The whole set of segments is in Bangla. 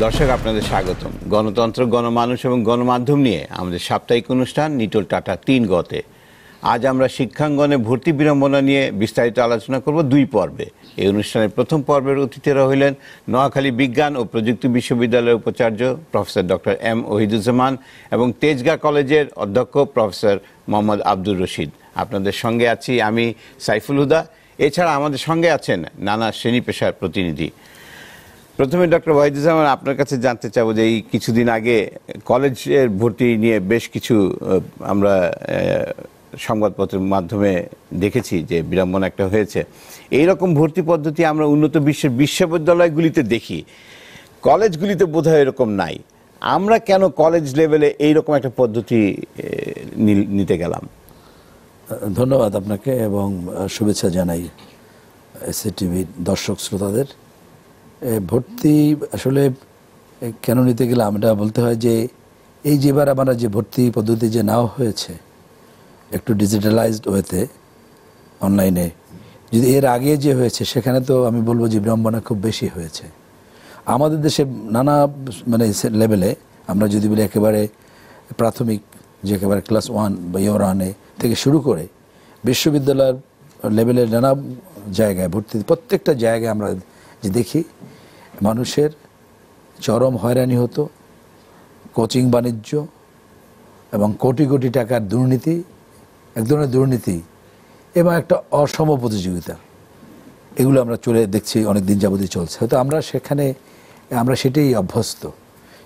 দর্শক আপনাদের স্বাগতম। গণতন্ত্র, গণমানুষ এবং গণমাধ্যম নিয়ে আমাদের সাপ্তাহিক অনুষ্ঠান নিটোল টাটা ৩ গতে। আজ আমরা শিক্ষাঙ্গনে ভর্তি বিড়ম্বনা নিয়ে বিস্তারিত আলোচনা করব ২ পর্বে। এই অনুষ্ঠানের প্রথম পর্বের অতিথিরা হইলেন নোয়াখালী বিজ্ঞান ও প্রযুক্তি বিশ্ববিদ্যালয়ের উপাচার্য প্রফেসর ডক্টর এম ওহিদুজ্জামান এবং তেজগাঁ কলেজের অধ্যক্ষ প্রফেসর মোহাম্মদ আব্দুর রশিদ। আপনাদের সঙ্গে আছি আমি সাইফুল হুদা। এছাড়া আমাদের সঙ্গে আছেন নানা শ্রেণী পেশার প্রতিনিধি। প্রথমে ডক্টর ওয়াহিদুজ্জামান, আপনার কাছে জানতে চাবো যে এই কিছুদিন আগে কলেজের ভর্তি নিয়ে বেশ কিছু আমরা সংবাদপত্রের মাধ্যমে দেখেছি যে বিড়ম্বনা একটা হয়েছে। এইরকম ভর্তি পদ্ধতি আমরা উন্নত বিশ্বের বিশ্ববিদ্যালয়গুলিতে দেখি, কলেজগুলিতে বোধহয় এরকম নাই। আমরা কেন কলেজ লেভেলে এইরকম একটা পদ্ধতি নিতে গেলাম? ধন্যবাদ আপনাকে এবং শুভেচ্ছা জানাই এসএটিভি দর্শক শ্রোতাদের। ভর্তি আসলে কেন নিতে গেলাম এটা বলতে হয় যে এই যেবার আমরা যে ভর্তি পদ্ধতি যে নেওয়া হয়েছে একটু ডিজিটালাইজড ওয়েতে অনলাইনে, যদি এর আগে যে হয়েছে সেখানে তো আমি বলবো যে বিড়ম্বনা খুব বেশি হয়েছে। আমাদের দেশে নানা লেভেলে আমরা যদি বলি একেবারে প্রাথমিক যে একেবারে ক্লাস 1 বা ইয়ার 1 থেকে শুরু করে বিশ্ববিদ্যালয়ের লেভেলের নানা জায়গায় ভর্তি প্রত্যেকটা জায়গায় আমরা যে দেখি মানুষের চরম হয়রানি হতো, কোচিং বাণিজ্য এবং কোটি কোটি টাকার দুর্নীতি, এক ধরনের দুর্নীতি এবং একটা অসম প্রতিযোগিতা, এগুলো আমরা দেখছি অনেক দিন যাবতীয় চলছে। হয়তো আমরা সেটাই অভ্যস্ত,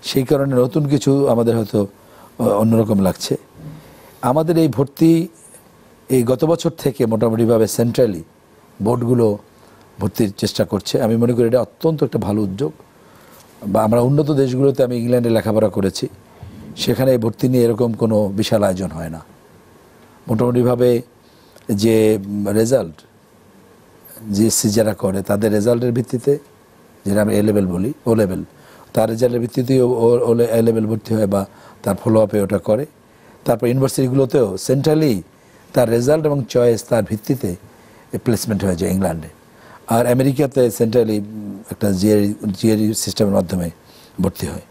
সেই কারণে নতুন কিছু আমাদের হয়তো অন্যরকম লাগছে। আমাদের এই ভর্তি এই গত বছর থেকে মোটামুটিভাবে সেন্ট্রালি বোর্ডগুলো ভর্তির চেষ্টা করছে। আমি মনে করি এটা অত্যন্ত একটা ভালো উদ্যোগ। বা আমরা উন্নত দেশগুলোতে, আমি ইংল্যান্ডে লেখাপড়া করেছি, সেখানে ভর্তি নিয়ে এরকম কোনো বিশাল আয়োজন হয় না। মোটামুটিভাবে যে রেজাল্ট জিএসসি যারা করে তাদের রেজাল্টের ভিত্তিতে, যেটা আমরা এ লেভেল বলি, ও লেভেল, তার রেজাল্টের ভিত্তিতেই এ লেভেল ভর্তি হয় বা তার ফলো আপে ওটা করে। তারপর ইউনিভার্সিটিগুলোতেও সেন্ট্রালি তার রেজাল্ট এবং চয়েস তার ভিত্তিতে প্লেসমেন্ট হয়ে যায় ইংল্যান্ডে। আর আমেরিকাতে সেন্ট্রালি একটা জিআরই সিস্টেমের মাধ্যমে ভর্তি হয়।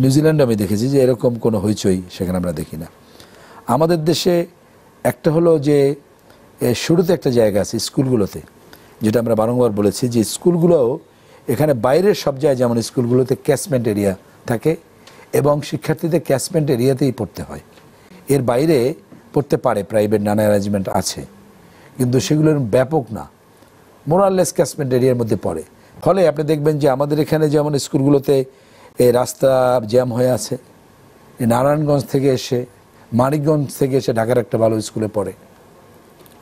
নিউজিল্যান্ডে আমি দেখেছি যে এরকম কোনো হইচই সেখানে আমরা দেখি না। আমাদের দেশে একটা হলো যে শুরুতে একটা জায়গা আছে স্কুলগুলোতে, যেটা আমরা বারংবার বলেছি যে স্কুলগুলোও এখানে বাইরের সব জায়গায়, যেমন স্কুলগুলোতে ক্যাচমেন্ট এরিয়া থাকে এবং শিক্ষার্থীদের ক্যাচমেন্ট এরিয়াতেই পড়তে হয়। এর বাইরে পড়তে পারে, প্রাইভেট নানা অ্যারেঞ্জমেন্ট আছে, কিন্তু সেগুলোর ব্যাপক না, মোরাললেস ক্যাচমেন্ট এরিয়ার মধ্যে পড়ে। ফলে আপনি দেখবেন যে আমাদের এখানে যেমন স্কুলগুলোতে রাস্তা জ্যাম হয়ে আছে, নারায়ণগঞ্জ থেকে এসে, মানিকগঞ্জ থেকে এসে ঢাকার একটা ভালো স্কুলে পড়ে।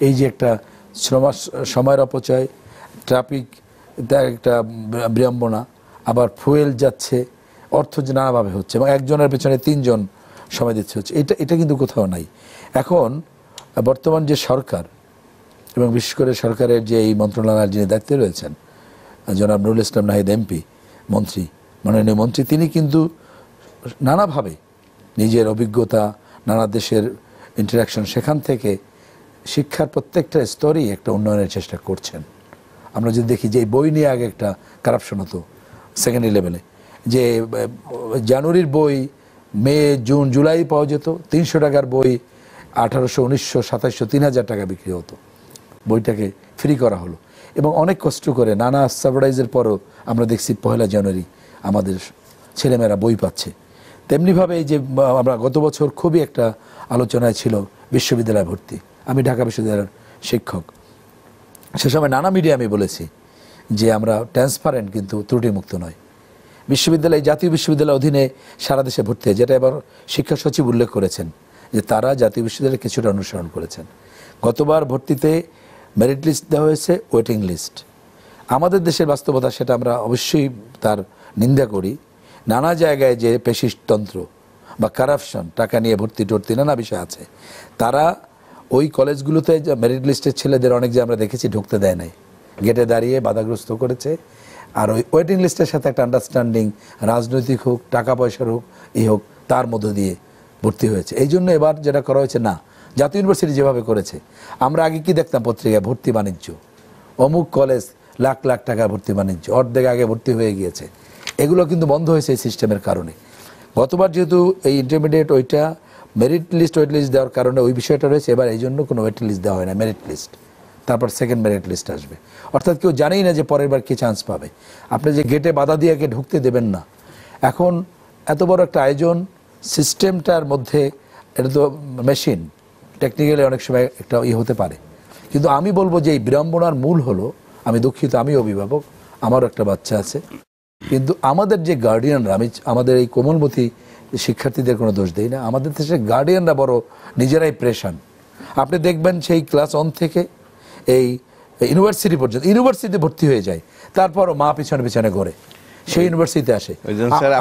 এই যে একটা সময়ের অপচয়, ট্রাফিক একটা বিড়ম্বনা, আবার ফুয়েল যাচ্ছে, অর্থ যে নানাভাবে হচ্ছে এবং একজনের পেছনে 3 জন সময় দিতে হচ্ছে, এটা কিন্তু কোথাও নাই। এখন বর্তমান যে সরকার এবং বিশেষ করে সরকারের যে এই মন্ত্রণালয়ের যিনি দায়িত্বে রয়েছেন জনাব নুরুল ইসলাম নাহিদ এমপি, মাননীয় মন্ত্রী, তিনি কিন্তু নানাভাবে নিজের অভিজ্ঞতা, নানা দেশের ইন্টারাকশন, সেখান থেকে শিক্ষার প্রত্যেকটা স্তরেই একটা উন্নয়নের চেষ্টা করছেন। আমরা যদি দেখি যে বই নিয়ে আগে একটা কারাপশন হতো সেকেন্ডারি লেভেলে, যে জানুয়ারির বই মে, জুন, জুলাই পাওয়া যেত, 300 টাকার বই 1800, 1900, 2700, 3000 টাকা বিক্রি হতো। বইটাকে ফ্রি করা হলো এবং অনেক কষ্ট করে নানা সারপ্রাইজের পরও আমরা দেখছি 1 জানুয়ারি আমাদের ছেলেমেয়েরা বই পাচ্ছে। তেমনিভাবে এই যে আমরা গত বছর খুবই একটা আলোচনায় ছিল বিশ্ববিদ্যালয় ভর্তি। আমি ঢাকা বিশ্ববিদ্যালয়ের শিক্ষক, সে সময় নানা মিডিয়া আমি বলেছি যে আমরা ট্রান্সপারেন্ট কিন্তু ত্রুটিমুক্ত নয়। বিশ্ববিদ্যালয়, জাতীয় বিশ্ববিদ্যালয়ের অধীনে সারা দেশে ভর্তি হয়, যেটা এবার শিক্ষা সচিব উল্লেখ করেছেন যে তারা জাতীয় বিশ্ববিদ্যালয়ে কিছুটা অনুসরণ করেছেন। গতবার ভর্তিতে মেরিট লিস্ট দেওয়া হয়েছে, ওয়েটিং লিস্ট। আমাদের দেশের বাস্তবতা, সেটা আমরা অবশ্যই তার নিন্দা করি। নানা জায়গায় যে পেশিতন্ত্র বা কারাপশন, টাকা নিয়ে ভর্তি টর্তি নানা বিষয় আছে, তারা ওই কলেজগুলোতে মেরিট লিস্টের ছেলেদের অনেক যে আমরা দেখেছি ঢুকতে দেয় নাই, গেটে দাঁড়িয়ে বাধাগ্রস্ত করেছে। আর ওই ওয়েটিং লিস্টের সাথে একটা আন্ডারস্ট্যান্ডিং, রাজনৈতিক হোক, টাকা পয়সার হোক, এই হোক, তার মধ্য দিয়ে ভর্তি হয়েছে। এই জন্য এবার যেটা করা হয়েছে, না, জাতীয় ইউনিভার্সিটি যেভাবে করেছে, আমরা আগে কি দেখতাম পত্রিকায় ভর্তি বাণিজ্য, অমুক কলেজ লাখ লাখ টাকা ভর্তি বাণিজ্য, অর্ধেক আগে ভর্তি হয়ে গিয়েছে। এগুলো কিন্তু বন্ধ হয়েছে এই সিস্টেমের কারণে। গতবার যেহেতু এই ইন্টারমিডিয়েট ওইটা মেরিট লিস্ট ওয়েট লিস্ট দেওয়ার কারণে ওই বিষয়টা রয়েছে, এবার এই জন্য কোনো ওয়েট লিস্ট দেওয়া হয় না, মেরিট লিস্ট, তারপর সেকেন্ড মেরিট লিস্ট আসবে। অর্থাৎ কেউ জানেই না যে পরের বার কে চান্স পাবে। আপনি যে গেটে বাধা দিয়ে কে ঢুকতে দেবেন না। এখন এত বড় একটা আয়োজন, সিস্টেমটার মধ্যে এটা তো মেশিন, টেকনিক্যালি অনেক সময় একটা হতে পারে, কিন্তু আমি বলবো যে এই বিড়ম্বনার মূল হলো, আমি দুঃখিত, আমি অভিভাবক, আমারও একটা বাচ্চা আছে, কিন্তু আমাদের যে গার্ডিয়ানরা, আমি আমাদের এই কোমলমতি শিক্ষার্থীদের কোনো দোষ দেই না, আমাদের দেশের গার্ডিয়ানরা বড় নিজেরাই প্রেশান। আপনি দেখবেন সেই ক্লাস 1 থেকে এই ইউনিভার্সিটি পর্যন্ত, ইউনিভার্সিটি ভর্তি হয়ে যায়, তারপরও মা পিছনে পিছনে ঘোরে, সেই ইউনিভার্সিটিতে আসে।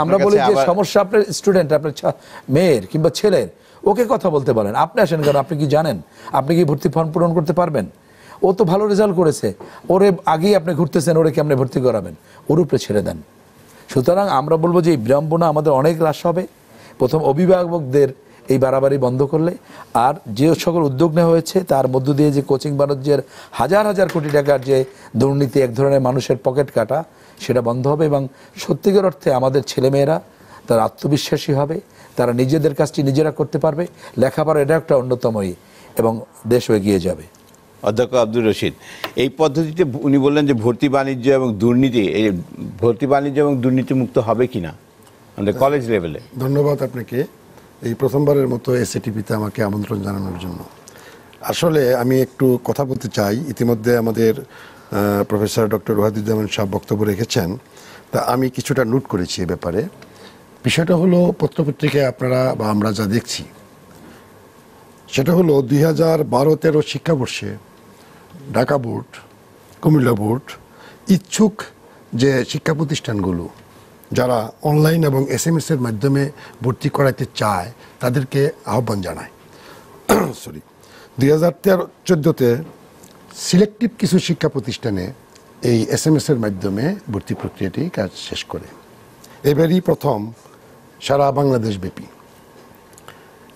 আমরা বলি যে সমস্যা আপনার স্টুডেন্ট, আপনার মেয়ের কিংবা ছেলের, ওকে কথা বলতে বলেন, আপনি আসেন কেন, আপনি কি জানেন, আপনি কি ভর্তি ফর্ম পূরণ করতে পারবেন, ও তো ভালো রেজাল্ট করেছে, ওরে আগেই আপনি ঘুরতেছেন, ওরে কি আপনি ভর্তি করাবেন, ওর উপরে ছেড়ে দেন। সুতরাং আমরা বলবো যে এই বিড়ম্বনা আমাদের অনেক হ্রাস হবে প্রথম অভিভাবকদের এই বাড়াবাড়ি বন্ধ করলে। আর যে সকল উদ্যোগ নেওয়া হয়েছে তার মধ্য দিয়ে যে কোচিং বাণিজ্যের হাজার হাজার কোটি টাকার যে দুর্নীতি, এক ধরনের মানুষের পকেট কাটা, সেটা বন্ধ হবে এবং সত্যিকার অর্থে আমাদের ছেলেমেয়েরা তারা আত্মবিশ্বাসী হবে, তারা নিজেদের কাজটি নিজেরা করতে পারবে, লেখাপড়া এটা একটা অন্যতমই, এবং দেশ এগিয়ে যাবে। অধ্যক্ষ আব্দুর রশিদ, এই পদ্ধতিতে উনি বললেন যে ভর্তি বাণিজ্য এবং দুর্নীতি, এই ভর্তি বাণিজ্য এবং দুর্নীতি মুক্ত হবে কিনা আমাদের কলেজ লেভেলে? ধন্যবাদ আপনাকে এই প্রথমবারের মতো এসএটিভিতে আমাকে আমন্ত্রণ জানানোর জন্য। আসলে আমি একটু কথা বলতে চাই। ইতিমধ্যে আমাদের প্রফেসর ডক্টর ওয়াহিদুজ্জামান সাহেব বক্তব্য রেখেছেন, তা আমি কিছুটা নোট করেছি এ ব্যাপারে। বিষয়টা হলো, পত্রপত্রিকায় আপনারা বা আমরা যা দেখছি সেটা হলো 2012-13 শিক্ষাবর্ষে ঢাকা বোর্ড, কুমিল্লা বোর্ড ইচ্ছুক যে শিক্ষা প্রতিষ্ঠানগুলো যারা অনলাইন এবং SMS এর মাধ্যমে ভর্তি করাইতে চায় তাদেরকে আহ্বান জানায়। সরি, 2013-14তে সিলেক্টিভ কিছু শিক্ষা প্রতিষ্ঠানে এই SMS এর মাধ্যমে ভর্তি প্রক্রিয়াটি কাজ শেষ করে। এবারই প্রথম সারা বাংলাদেশ ব্যাপী।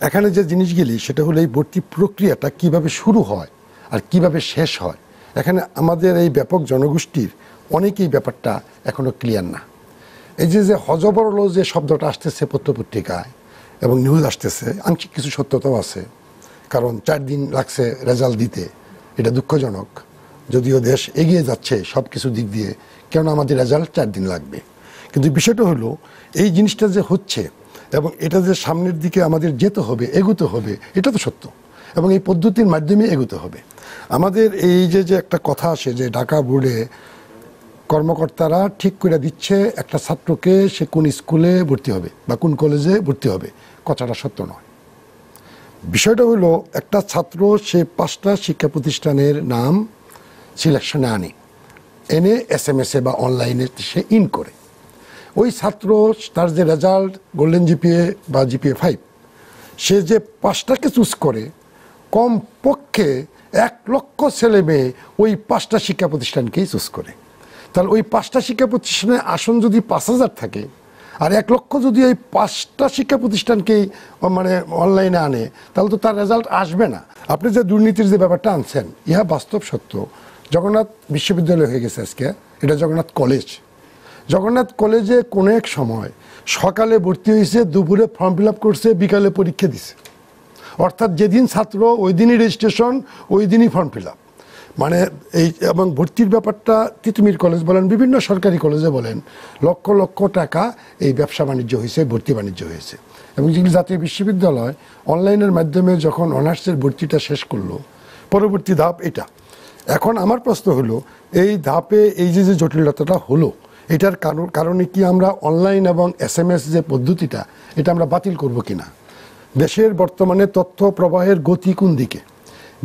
এখানে যে জিনিসগুলি সেটা হলো এই ভর্তি প্রক্রিয়াটা কিভাবে শুরু হয় আর কিভাবে শেষ হয়, এখানে আমাদের এই ব্যাপক জনগোষ্ঠীর অনেকেই ব্যাপারটা এখনো ক্লিয়ার না। এই যে হজবরল যে শব্দটা আসতেছে পত্রপত্রিকায় এবং নিউজ আসতেছে, আংশিক কিছু সত্যতাও আছে, কারণ 4 দিন লাগছে রেজাল্ট দিতে, এটা দুঃখজনক। যদিও দেশ এগিয়ে যাচ্ছে সব কিছু দিক দিয়ে, কেন আমাদের রেজাল্ট 4 দিন লাগবে। কিন্তু বিষয়টা হলো এই জিনিসটা যে হচ্ছে এবং এটা যে সামনের দিকে আমাদের যেতে হবে, এগোতে হবে, এটা তো সত্য, এবং এই পদ্ধতির মাধ্যমে এগোতে হবে। আমাদের এই যে একটা কথা আসে যে ঢাকা বোর্ডে কর্মকর্তারা ঠিক করে দিচ্ছে একটা ছাত্রকে সে কোন স্কুলে ভর্তি হবে বা কোন কলেজে ভর্তি হবে, কথাটা সত্য নয়। বিষয়টা হলো একটা ছাত্র সে 5টা শিক্ষা প্রতিষ্ঠানের নাম সিলেকশনে এনে SMS বা অনলাইনে সে ইন করে। ওই ছাত্র তার যে রেজাল্ট গোল্ডেন জিপিএ বা জিপিএ 5, সে যে 5টাকে চুজ করে, কমপক্ষে 1 লক্ষ ছেলে মেয়ে ওই 5টা শিক্ষা প্রতিষ্ঠানকেই চুজ করে। তাহলে ওই 5টা শিক্ষা প্রতিষ্ঠানের আসন যদি 5000 থাকে আর 1 লক্ষ যদি ওই 5টা শিক্ষা প্রতিষ্ঠানকেই মানে অনলাইনে আনে, তাহলে তো তার রেজাল্ট আসবে না। আপনি যে দুর্নীতির যে ব্যাপারটা আনছেন, ইহা বাস্তব সত্য। জগন্নাথ বিশ্ববিদ্যালয় হয়ে গেছে আজকে, এটা জগন্নাথ কলেজ। জগন্নাথ কলেজে কোনো এক সময় সকালে ভর্তি হয়েছে, দুপুরে ফর্ম ফিল আপ করছে, বিকালে পরীক্ষা দিছে। অর্থাৎ যেদিন ছাত্র ওই দিনই রেজিস্ট্রেশন, ওই দিনই ফর্ম ফিল আপ। মানে এই এবং ভর্তির ব্যাপারটা তিতুমির কলেজ বলেন, বিভিন্ন সরকারি কলেজে বলেন, লক্ষ লক্ষ টাকা এই ব্যবসা বাণিজ্য হয়েছে, ভর্তি বাণিজ্য হয়েছে। এবং যেগুলি জাতীয় বিশ্ববিদ্যালয় অনলাইনের মাধ্যমে যখন অনার্সের ভর্তিটা শেষ করলো, পরবর্তী ধাপ এটা। এখন আমার প্রশ্ন হলো, এই ধাপে এই যে জটিলতাটা হলো, এটার কারণে কি আমরা অনলাইন এবং SMS যে পদ্ধতিটা, এটা আমরা বাতিল করব কিনা? দেশের বর্তমানে তথ্য প্রবাহের গতি কোন দিকে,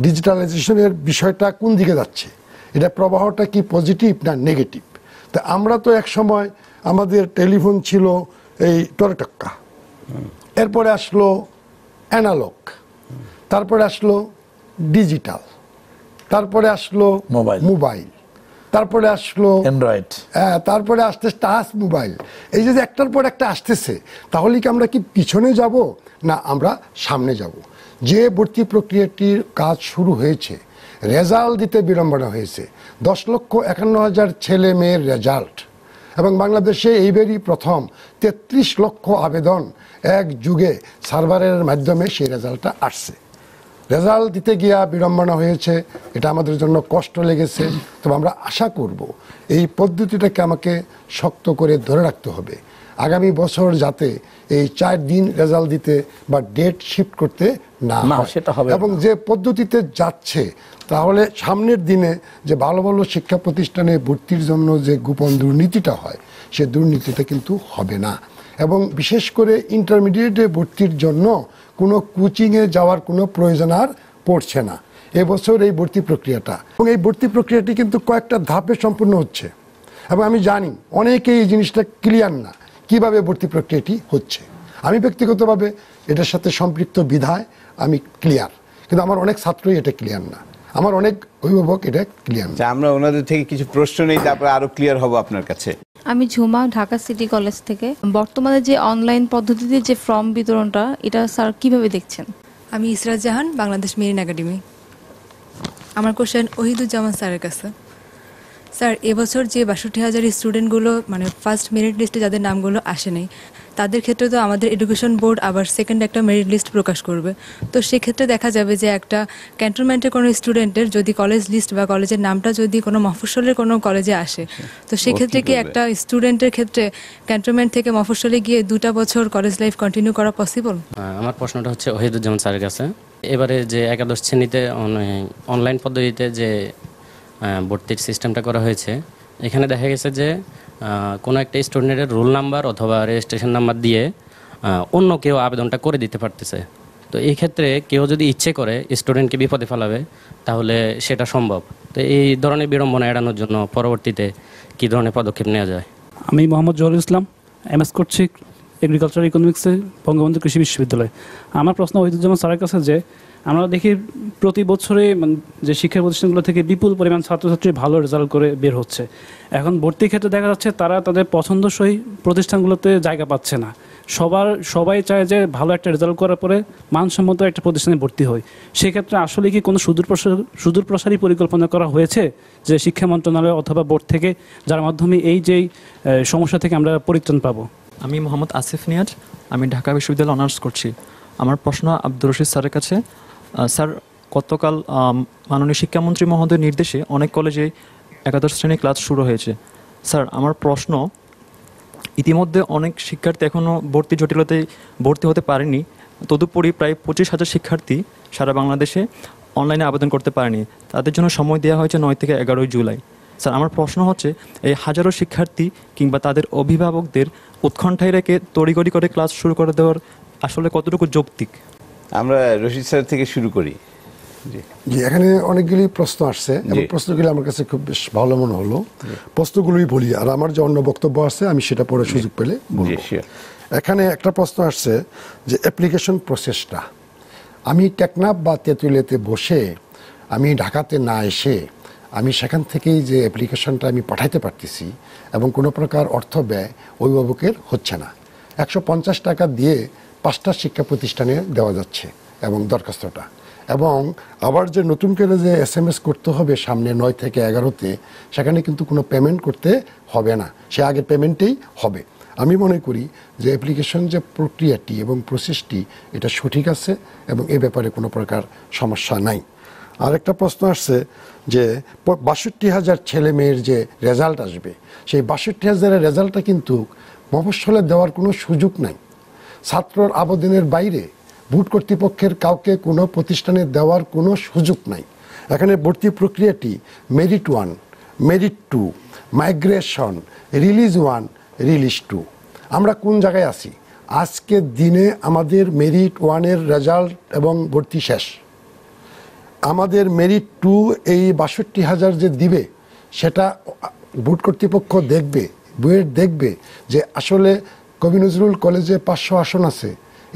ডিজিটালাইজেশনের বিষয়টা কোন দিকে যাচ্ছে, এটা প্রবাহটা কি পজিটিভ না নেগেটিভ? তা আমরা তো এক সময় আমাদের টেলিফোন ছিল এই টরেটক্কা, এরপরে আসলো অ্যানালগ, তারপরে আসলো ডিজিটাল, তারপরে আসলো মোবাইল, তারপরে আসলো অ্যান্ড্রয়েড, হ্যাঁ, তারপরে আসতেছে টাচ মোবাইল। এই যে একটার পর একটা আসতেছে, তাহলে কি আমরা কি পিছনে যাব না আমরা সামনে যাব? যে ভর্তি প্রক্রিয়াটির কাজ শুরু হয়েছে, রেজাল্ট দিতে বিড়ম্বনা হয়েছে, 10,51,000 ছেলে মেয়ের রেজাল্ট, এবং বাংলাদেশে এইবারই প্রথম 33 লক্ষ আবেদন এক যুগে সার্ভারের মাধ্যমে সেই রেজাল্টটা আসছে। রেজাল্ট দিতে গিয়া বিড়ম্বনা হয়েছে, এটা আমাদের জন্য কষ্ট লেগেছে। তবে আমরা আশা করব এই পদ্ধতিটাকে আমাকে শক্ত করে ধরে রাখতে হবে। আগামী বছর যাতে এই 4 দিন রেজাল্ট দিতে বা ডেট শিফট করতে না হয়, সেটা হবে এবং যে পদ্ধতিতে যাচ্ছে তাহলে সামনের দিনে যে ভালো ভালো শিক্ষা প্রতিষ্ঠানে ভর্তির জন্য যে গোপন দুর্নীতিটা হয় সে দুর্নীতিটা কিন্তু হবে না। এবং বিশেষ করে ইন্টারমিডিয়েটে ভর্তির জন্য কোনো কোচিংয়ে যাওয়ার কোনো প্রয়োজন আর পড়ছে না এবছর এই ভর্তি প্রক্রিয়াটা। এবং এই ভর্তি প্রক্রিয়াটি কিন্তু কয়েকটা ধাপে সম্পূর্ণ হচ্ছে, এবং আমি জানি অনেকেই এই জিনিসটা ক্লিয়ার না কিভাবে ভর্তি প্রক্রিয়াটি হচ্ছে। আমি ব্যক্তিগতভাবে এটার সাথে সম্পৃক্ত বিধায় আমি ক্লিয়ার, কিন্তু আমার অনেক ছাত্রই এটা ক্লিয়ার না, আমার অনেক অভিভাবক এটা ক্লিয়ার না। আমরা ওনাদের থেকে কিছু প্রশ্ন নেই, তারপরে আরো ক্লিয়ার হব আপনার কাছে। আমি ঝুমা, ঢাকা সিটি কলেজ থেকে। বর্তমানে যে অনলাইন পদ্ধতিতে যে ফর্ম বিতরণটা, এটা স্যার কিভাবে দেখছেন? আমি ইসরাত জাহান, বাংলাদেশ মেরিন একাডেমি। আমার কোশ্চেন ওহিদুজ্জামান স্যারের কাছে। স্যার, এবছর যে ৬২,০০০ স্টুডেন্টগুলো মানে ফার্স্ট মেরিট লিস্টে যাদের নামগুলো আসে নাই, তাদের ক্ষেত্রে তো আমাদের এডুকেশন বোর্ড আবার সেকেন্ড একটা মেরিট লিস্ট প্রকাশ করবে। তো সেক্ষেত্রে দেখা যাবে যে একটা ক্যান্টনমেন্টের কোনো স্টুডেন্টের যদি কলেজ লিস্ট বা কলেজের নামটা যদি কোনো মফস্বলের কোনো কলেজে আসে, তো সেক্ষেত্রে কি একটা স্টুডেন্টের ক্ষেত্রে ক্যান্টনমেন্ট থেকে মফস্বলে গিয়ে 2টা বছর কলেজ লাইফ কন্টিনিউ করা পসিবল? আমার প্রশ্নটা হচ্ছে ওহিদুজ্জামান স্যারের কাছে। এবারে যে একাদশ শ্রেণীতে অনলাইন পদ্ধতিতে যে ভর্তির সিস্টেমটা করা হয়েছে, এখানে দেখা গেছে যে কোনো একটা স্টুডেন্টের রোল নাম্বার অথবা রেজিস্ট্রেশন নাম্বার দিয়ে অন্য কেউ আবেদনটা করে দিতে পারতেছে। তো এই ক্ষেত্রে কেউ যদি ইচ্ছে করে স্টুডেন্টকে বিপদে ফেলাবে তাহলে সেটা সম্ভব। তো এই ধরনের বিড়ম্বনা এড়ানোর জন্য পরবর্তীতে কী ধরনের পদক্ষেপ নেওয়া যায়? আমি মোহাম্মদ জহুরুল ইসলাম, এমএস করছি এগ্রিকালচার ইকোনমিক্সে বঙ্গবন্ধু কৃষি বিশ্ববিদ্যালয়। আমার প্রশ্ন ওহিদুজ্জামান স্যারের কাছে যে আমরা দেখি প্রতি বছরে যে শিক্ষা প্রতিষ্ঠানগুলো থেকে বিপুল পরিমাণ ছাত্রছাত্রী ভালো রেজাল্ট করে বের হচ্ছে। এখন ভর্তির ক্ষেত্রে দেখা যাচ্ছে তারা তাদের পছন্দসই প্রতিষ্ঠানগুলোতে জায়গা পাচ্ছে না। সবাই চায় যে ভালো একটা রেজাল্ট করার পরে মানসম্মত একটা প্রতিষ্ঠানে ভর্তি হয়। সেক্ষেত্রে আসলে কি কোনো সুদূরপ্রসারী পরিকল্পনা করা হয়েছে যে শিক্ষা মন্ত্রণালয় অথবা বোর্ড থেকে, যার মাধ্যমে এই যেই সমস্যা থেকে আমরা পরিত্রাণ পাবো? আমি মোহাম্মদ আসিফ নিয়াজ, আমি ঢাকা বিশ্ববিদ্যালয়ে অনার্স করছি। আমার প্রশ্ন আব্দুর রশিদ স্যারের কাছে। স্যার, গতকাল মাননীয় শিক্ষামন্ত্রী মহোদয়ের নির্দেশে অনেক কলেজে একাদশ শ্রেণী ক্লাস শুরু হয়েছে। স্যার, আমার প্রশ্ন, ইতিমধ্যে অনেক শিক্ষার্থী এখনও ভর্তি জটিলতায় ভর্তি হতে পারেনি। তদুপরি প্রায় 25,000 শিক্ষার্থী সারা বাংলাদেশে অনলাইনে আবেদন করতে পারেনি। তাদের জন্য সময় দেওয়া হয়েছে 9 থেকে 11 জুলাই। স্যার, আমার প্রশ্ন হচ্ছে, এই হাজারো শিক্ষার্থী কিংবা তাদের অভিভাবকদের উৎকণ্ঠায় রেখে তড়িঘড়ি করে ক্লাস শুরু করে দেওয়ার আসলে কতটুকু যৌক্তিক? আমরা রশিদ স্যার থেকে শুরু করি। জি, এখানে অনেকগুলি প্রশ্ন আসছে এবং প্রশ্নগুলি আমার কাছে খুব বেশ ভালো মনে হলো। প্রশ্নগুলোই বলি, আর আমার যে অন্য বক্তব্য আছে আমি সেটা পরে সুযোগ পেলে বলবো। এখানে একটা প্রশ্ন আসছে যে অ্যাপ্লিকেশন প্রসেসটা, আমি টেকনাফ বা তেঁতুলিয়াতে বসে, আমি ঢাকাতে না এসে আমি সেখান থেকেই যে অ্যাপ্লিকেশনটা আমি পাঠাইতে পারতেছি এবং কোনো প্রকার অর্থ ব্যয় অভিভাবকের হচ্ছে না। 150 টাকা দিয়ে 5টা শিক্ষা প্রতিষ্ঠানে দেওয়া যাচ্ছে এবং দরখাস্তটা, এবং আবার যে নতুন করে যে SMS করতে হবে সামনে 9 থেকে 11-তে, সেখানে কিন্তু কোনো পেমেন্ট করতে হবে না, সে আগে পেমেন্টেই হবে। আমি মনে করি যে অ্যাপ্লিকেশন যে প্রক্রিয়াটি এবং প্রসেসটি এটা সঠিক আছে এবং এ ব্যাপারে কোনো প্রকার সমস্যা নাই। আরেকটা প্রশ্ন আসছে যে 62,000 ছেলে মেয়ের যে রেজাল্ট আসবে, সেই 62,000-এর রেজাল্টটা কিন্তু মফস্বলে দেওয়ার কোনো সুযোগ নাই। ছাত্রর আবেদনের বাইরে বোর্ড কর্তৃপক্ষের কাউকে কোনো প্রতিষ্ঠানে দেওয়ার কোনো সুযোগ নাই। এখানে ভর্তি প্রক্রিয়াটি merit 1, merit 2, migration, release 1, release 2। আমরা কোন জায়গায় আছি? আজকের দিনে আমাদের মেরিট 1-এর রেজাল্ট এবং ভর্তি শেষ। আমাদের মেরিট 2 এই 62,000 যে দিবে, সেটা বোর্ড কর্তৃপক্ষ দেখবে, বুয়েট দেখবে যে আসলে কবি নজরুল কলেজে 500 আসন আছে,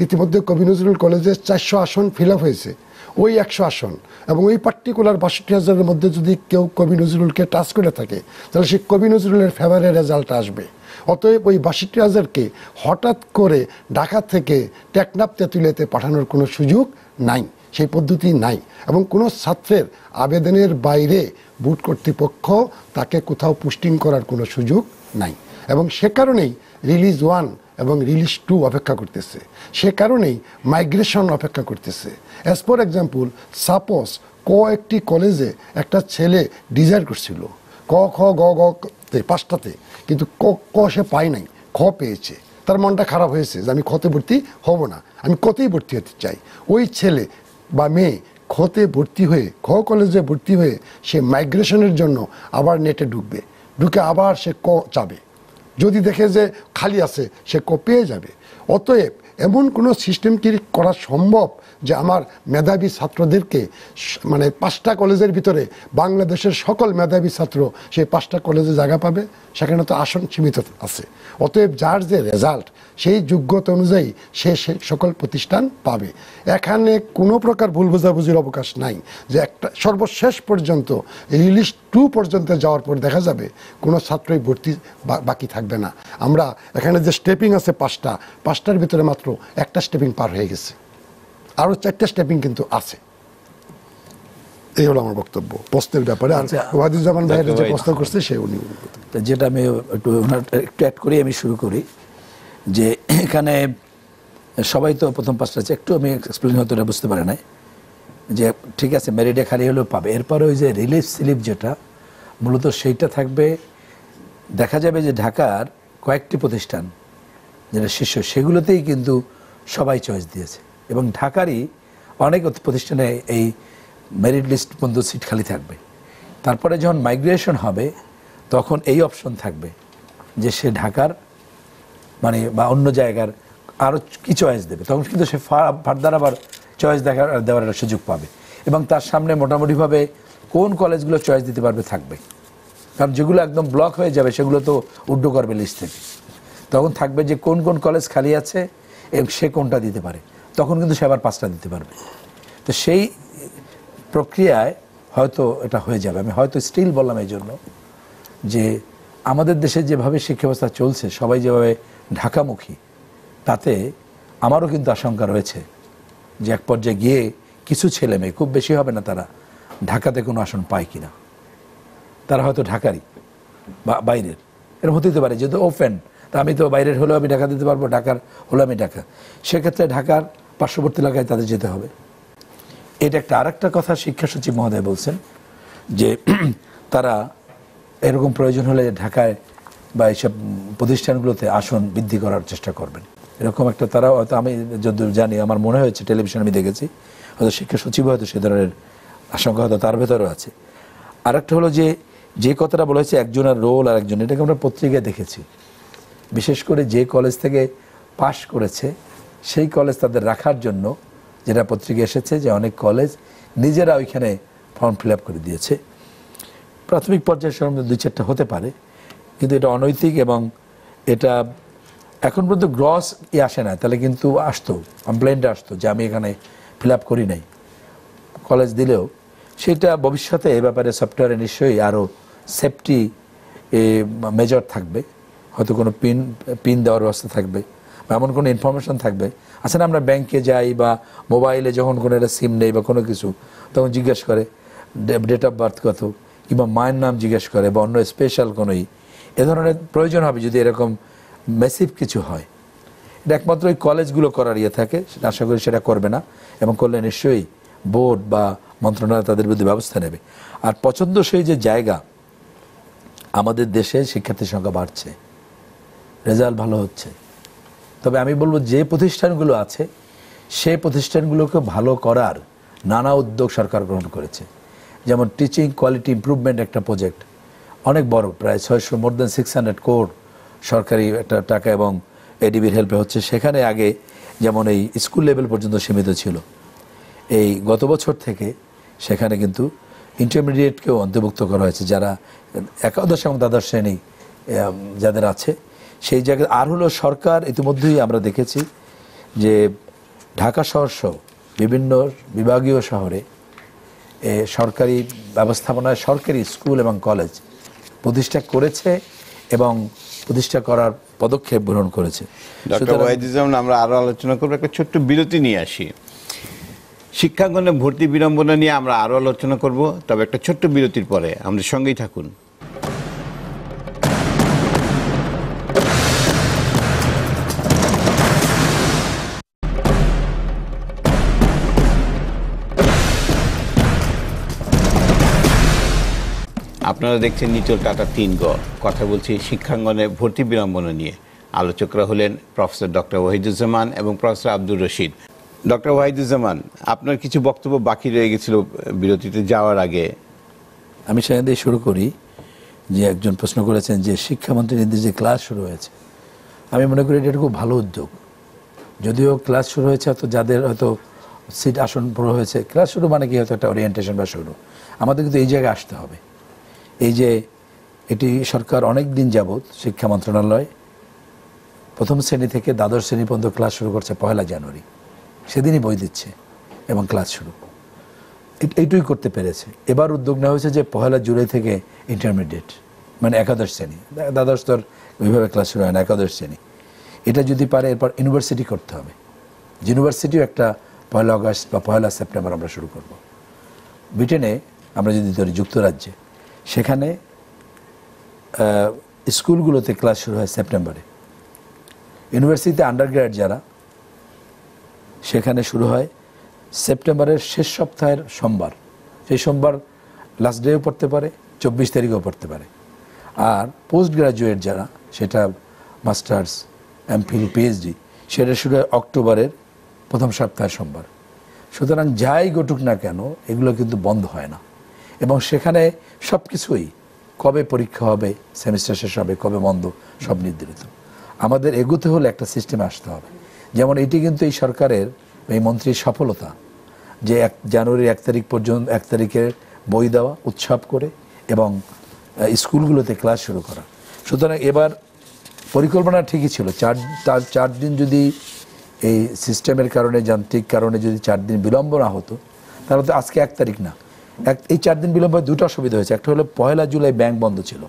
ইতিমধ্যে কবি নজরুল কলেজে 400 আসন ফিল আপ হয়েছে, ওই 100 আসন এবং ওই পার্টিকুলার 62,000-এর মধ্যে যদি কেউ কবি নজরুলকে টাচ করে থাকে, তাহলে সেই কবি নজরুলের ফেভারে রেজাল্ট আসবে। অতএব ওই 62,000-কে হঠাৎ করে ঢাকা থেকে টেকনাফ তেঁতুলিয়াতে পাঠানোর কোনো সুযোগ নাই, সেই পদ্ধতি নাই, এবং কোনো ছাত্রের আবেদনের বাইরে বোর্ড কর্তৃপক্ষ তাকে কোথাও পোস্টিং করার কোনো সুযোগ নাই। এবং সে কারণেই রিলিজ 1 এবং রিলিজ 2 অপেক্ষা করতেছে, সে কারণেই মাইগ্রেশন অপেক্ষা করতেছে। অ্যাজ ফর এক্সাম্পল, সাপোজ একটি কলেজে একটা ছেলে ডিজায়ার করছিল ক খ গ গ তে 5টাতে, কিন্তু ক সে পায় নাই, খ পেয়েছে, তার মনটা খারাপ হয়েছে যে আমি খতে ভর্তি হব না, আমি কতেই ভর্তি হতে চাই। ওই ছেলে বা মেয়ে খতে ভর্তি হয়ে, খ কলেজে ভর্তি হয়ে সে মাইগ্রেশনের জন্য আবার নেটে ঢুকে আবার সে ক চাবে, যদি দেখে যে খালি আছে সে ক পেয়ে যাবে। অতএব এমন কোনো সিস্টেম কি করা সম্ভব যে আমার মেধাবী ছাত্রদেরকে মানে 5টা কলেজের ভিতরে বাংলাদেশের সকল মেধাবী ছাত্র সেই 5টা কলেজে জায়গা পাবে? সেখানে তো আসন সীমিত আছে। অতএব যার যে রেজাল্ট সেই যোগ্যতা অনুযায়ী সে সকল প্রতিষ্ঠান পাবে। এখানে কোনো প্রকার ভুল বোঝাবুঝির অবকাশ নাই যে একটা সর্বশেষ পর্যন্ত রিলিজ 2 পর্যন্ত যাওয়ার পর দেখা যাবে কোনো ছাত্রই ভর্তি বাকি থাকবে না। আমরা এখানে যে স্টেপিং আছে 5টার ভিতরে মাত্র একটা স্টেপিং পার হয়ে গেছে, আরও 4টা স্টেপিং কিন্তু আছে। এই হলো আমার বক্তব্য প্রশ্নের ব্যাপারে। আর ওয়াহিদুজ্জামান ভাইয়ের যে প্রশ্ন করছে সে উনি যেটা আমি একটু অ্যাড করি, আমি শুরু করি যে এখানে সবাই তো প্রথম 5টা আছে, একটু আমি এক্সপ্লেন হয়তো এটা বুঝতে পারে নাই যে ঠিক আছে মেরিটে খালি হলেও পাবে। এরপরে ওই যে রিলিজ স্লিপ যেটা মূলত সেইটা থাকবে, দেখা যাবে যে ঢাকার কয়েকটি প্রতিষ্ঠান যেটা শীর্ষ সেগুলোতেই কিন্তু সবাই চয়েস দিয়েছে, এবং ঢাকারই অনেক প্রতিষ্ঠানে এই মেরিট লিস্ট পর্যন্ত সিট খালি থাকবে। তারপরে যখন মাইগ্রেশন হবে তখন এই অপশন থাকবে যে সে ঢাকার মানে বা অন্য জায়গার আরও কি চয়েস দেবে, তখন কিন্তু সে ফার্দার আবার চয়েস দেওয়ার একটা সুযোগ পাবে। এবং তার সামনে মোটামুটিভাবে কোন কলেজগুলো চয়েস দিতে পারবে থাকবে, কারণ যেগুলো একদম ব্লক হয়ে যাবে সেগুলো তো উড্ড করবে লিস্ট থেকে। তখন থাকবে যে কোন কোন কলেজ খালি আছে এবং সে কোনটা দিতে পারে, তখন কিন্তু সে আবার 5টা দিতে পারবে। তো সেই প্রক্রিয়ায় হয়তো এটা হয়ে যাবে। আমি হয়তো স্টিল বললাম এই জন্য যে আমাদের দেশে যেভাবে শিক্ষা ব্যবস্থা চলছে, সবাই যেভাবে ঢাকামুখী, তাতে আমারও কিন্তু আশঙ্কা রয়েছে যে এক পর্যায়ে গিয়ে কিছু ছেলে মেয়ে, খুব বেশি হবে না, তারা ঢাকাতে কোনো আসন পায় কিনা, তারা হয়তো ঢাকারই বা বাইরের, এরকম হতে পারে যেহেতু ওপেন। তা আমি তো বাইরের হলেও আমি ঢাকা দিতে পারবো, ঢাকার হলেও আমি ঢাকা, সেক্ষেত্রে ঢাকার পার্শ্ববর্তী এলাকায় তাদের যেতে হবে। এটা একটা আরেকটা কথা শিক্ষা সচিব মহোদয় বলছেন যে তারা এরকম প্রয়োজন হলে ঢাকায় বা এইসব প্রতিষ্ঠানগুলোতে আসন বৃদ্ধি করার চেষ্টা করবেন, এরকম একটা তারা হয়তো, আমি যদি জানি, আমার মনে হয়েছে টেলিভিশন আমি দেখেছি, হয়তো শিক্ষা সচিব হয়তো সে ধরনের আশঙ্কা হয়তো তার ভেতরেও আছে। আরেকটা হলো যে কথাটা বলা হয়েছে একজনের রোল আর একজন, এটাকে আমরা পত্রিকায় দেখেছি, বিশেষ করে যে কলেজ থেকে পাশ করেছে সেই কলেজ তাদের রাখার জন্য, যেটা পত্রিকা এসেছে যে অনেক কলেজ নিজেরা ওইখানে ফর্ম ফিল আপ করে দিয়েছে। প্রাথমিক পর্যায়ে সেরকম 2-4টা হতে পারে, কিন্তু এটা অনৈতিক এবং এটা এখন পর্যন্ত গ্রস আসে না, তাহলে কিন্তু আসতো, কমপ্লেনটা আসতো যে আমি এখানে ফিল আপ করি নাই, কলেজ দিলেও সেটা ভবিষ্যতে এ ব্যাপারে সফটওয়্যারে নিশ্চয়ই আরও সেফটি মেজর থাকবে, হয়তো কোনো পিন দেওয়ার ব্যবস্থা থাকবে বা এমন কোনো ইনফরমেশন থাকবে। আসলে আমরা ব্যাংকে যাই বা মোবাইলে যখন কোনো একটা সিম নেই বা কোনো কিছু, তখন জিজ্ঞেস করে ডেট অফ বার্থ কত, কিংবা মায়ের নাম জিজ্ঞেস করে বা অন্য স্পেশাল কোনো এ ধরনের প্রয়োজন হবে যদি এরকম ম্যাসিভ কিছু হয়। এটা একমাত্র ওই কলেজগুলো করার থাকে, আশা করি সেটা করবে না, এবং করলে নিশ্চয়ই বোর্ড বা মন্ত্রণালয় তাদের বিরুদ্ধে ব্যবস্থা নেবে। আর পছন্দসই যে জায়গা, আমাদের দেশে শিক্ষার্থীর সংখ্যা বাড়ছে, রেজাল্ট ভালো হচ্ছে, তবে আমি বলবো যে প্রতিষ্ঠানগুলো আছে সেই প্রতিষ্ঠানগুলোকে ভালো করার নানা উদ্যোগ সরকার গ্রহণ করেছে। যেমন টিচিং কোয়ালিটি ইমপ্রুভমেন্ট একটা প্রজেক্ট অনেক বড়, প্রায় 600 মোর দেন 600 crore সরকারি একটা টাকা এবং এডিবির হেল্পে হচ্ছে। সেখানে আগে যেমন এই স্কুল লেভেল পর্যন্ত সীমিত ছিল, এই গত বছর থেকে সেখানে কিন্তু ইন্টারমিডিয়েটকেও অন্তর্ভুক্ত করা হয়েছে, যারা একাদশ এবং দ্বাদশ শ্রেণী যাদের আছে সেই জায়গায়। আর হলো সরকার ইতিমধ্যেই আমরা দেখেছি যে ঢাকা শহরসহ বিভিন্ন বিভাগীয় শহরে সরকারি ব্যবস্থাপনায় সরকারি স্কুল এবং কলেজ প্রতিষ্ঠা করেছে এবং প্রতিষ্ঠা করার পদক্ষেপ গ্রহণ করেছে। ডক্টর ওয়াহিদুজ্জামান, আমরা আরও আলোচনা করবো, একটা ছোট্ট বিরতি নিয়ে আসি। শিক্ষাঙ্গনে ভর্তি বিড়ম্বনা নিয়ে আমরা আরও আলোচনা করব, তবে একটা ছোট্ট বিরতির পরে আমাদের সঙ্গেই থাকুন। আপনারা দেখছেন নিটোল টাটা 3 গ। কথা বলছি শিক্ষাঙ্গনে ভর্তি বিড়ম্বনা নিয়ে। আলোচকরা হলেন প্রফেসর ডক্টর ওয়াহিদুজ্জামান এবং প্রফেসর আব্দুর রশিদ। ডক্টর ওয়াহিদুজ্জামান, আপনার কিছু বক্তব্য বাকি রয়ে গেছিল বিরতিতে যাওয়ার আগে। আমি সেখান দিয়ে শুরু করি যে একজন প্রশ্ন করেছেন যে শিক্ষামন্ত্রীর নির্দেশে যে ক্লাস শুরু হয়েছে, আমি মনে করি এটা খুব ভালো উদ্যোগ। যদিও ক্লাস শুরু হয়েছে হয়তো যাদের হয়তো সিট আসন পুরো হয়েছে, ক্লাস শুরু মানে কি হয়তো একটা ওরিয়েন্টেশন বা শুরু, আমাদের কিন্তু এই জায়গায় আসতে হবে। এই যে এটি সরকার অনেক দিন যাবৎ শিক্ষা মন্ত্রণালয় প্রথম শ্রেণী থেকে দ্বাদশ শ্রেণী পর্যন্ত ক্লাস শুরু করছে 1 জানুয়ারি, সেদিনই বই দিচ্ছে এবং ক্লাস শুরু, এইটুই করতে পেরেছে। এবার উদ্যোগ নেওয়া হয়েছে যে 1 জুলাই থেকে ইন্টারমিডিয়েট মানে একাদশ শ্রেণী, দ্বাদশ তোর ওইভাবে ক্লাস শুরু হয় না, একাদশ শ্রেণী। এটা যদি পারে এরপর ইউনিভার্সিটি করতে হবে। ইউনিভার্সিটিও একটা 1 আগস্ট বা 1 সেপ্টেম্বর আমরা শুরু করব। ব্রিটেনে আমরা যদি ধরি যুক্তরাজ্যে, সেখানে স্কুলগুলোতে ক্লাস শুরু হয় সেপ্টেম্বরে। ইউনিভার্সিটিতে আন্ডারগ্রেড যারা, সেখানে শুরু হয় সেপ্টেম্বরের শেষ সপ্তাহের সোমবার। সেই সোমবার লাস্ট ডেও পড়তে পারে, 24 তারিখেও পড়তে পারে। আর পোস্ট গ্রাজুয়েট যারা, সেটা মাস্টার্স, এমফিল, পিএইচডি, সেটা শুরু হয় অক্টোবরের প্রথম সপ্তাহের সোমবার। সুতরাং যাই ঘটুক না কেন এগুলো কিন্তু বন্ধ হয় না, এবং সেখানে সব কিছুই কবে পরীক্ষা হবে, সেমিস্টার শেষ হবে, কবে বন্ধ, সব নির্ধারিত। আমাদের এগোতে হলে একটা সিস্টেমে আসতে হবে। যেমন এটি কিন্তু এই সরকারের, এই মন্ত্রীর সফলতা যে 1 জানুয়ারির 1 তারিখ পর্যন্ত 1 তারিখের বই দেওয়া উৎসব করে এবং স্কুলগুলোতে ক্লাস শুরু করা। সুতরাং এবার পরিকল্পনা ঠিকই ছিল। 4 দিন যদি এই সিস্টেমের কারণে, যান্ত্রিক কারণে যদি 4 দিন বিলম্ব না হতো, তাহলে তো আজকে 1 তারিখ না। এই 4 দিন বিলম্ব 2টা অসুবিধা হয়েছে। একটা হলো 1 জুলাই ব্যাংক বন্ধ ছিল।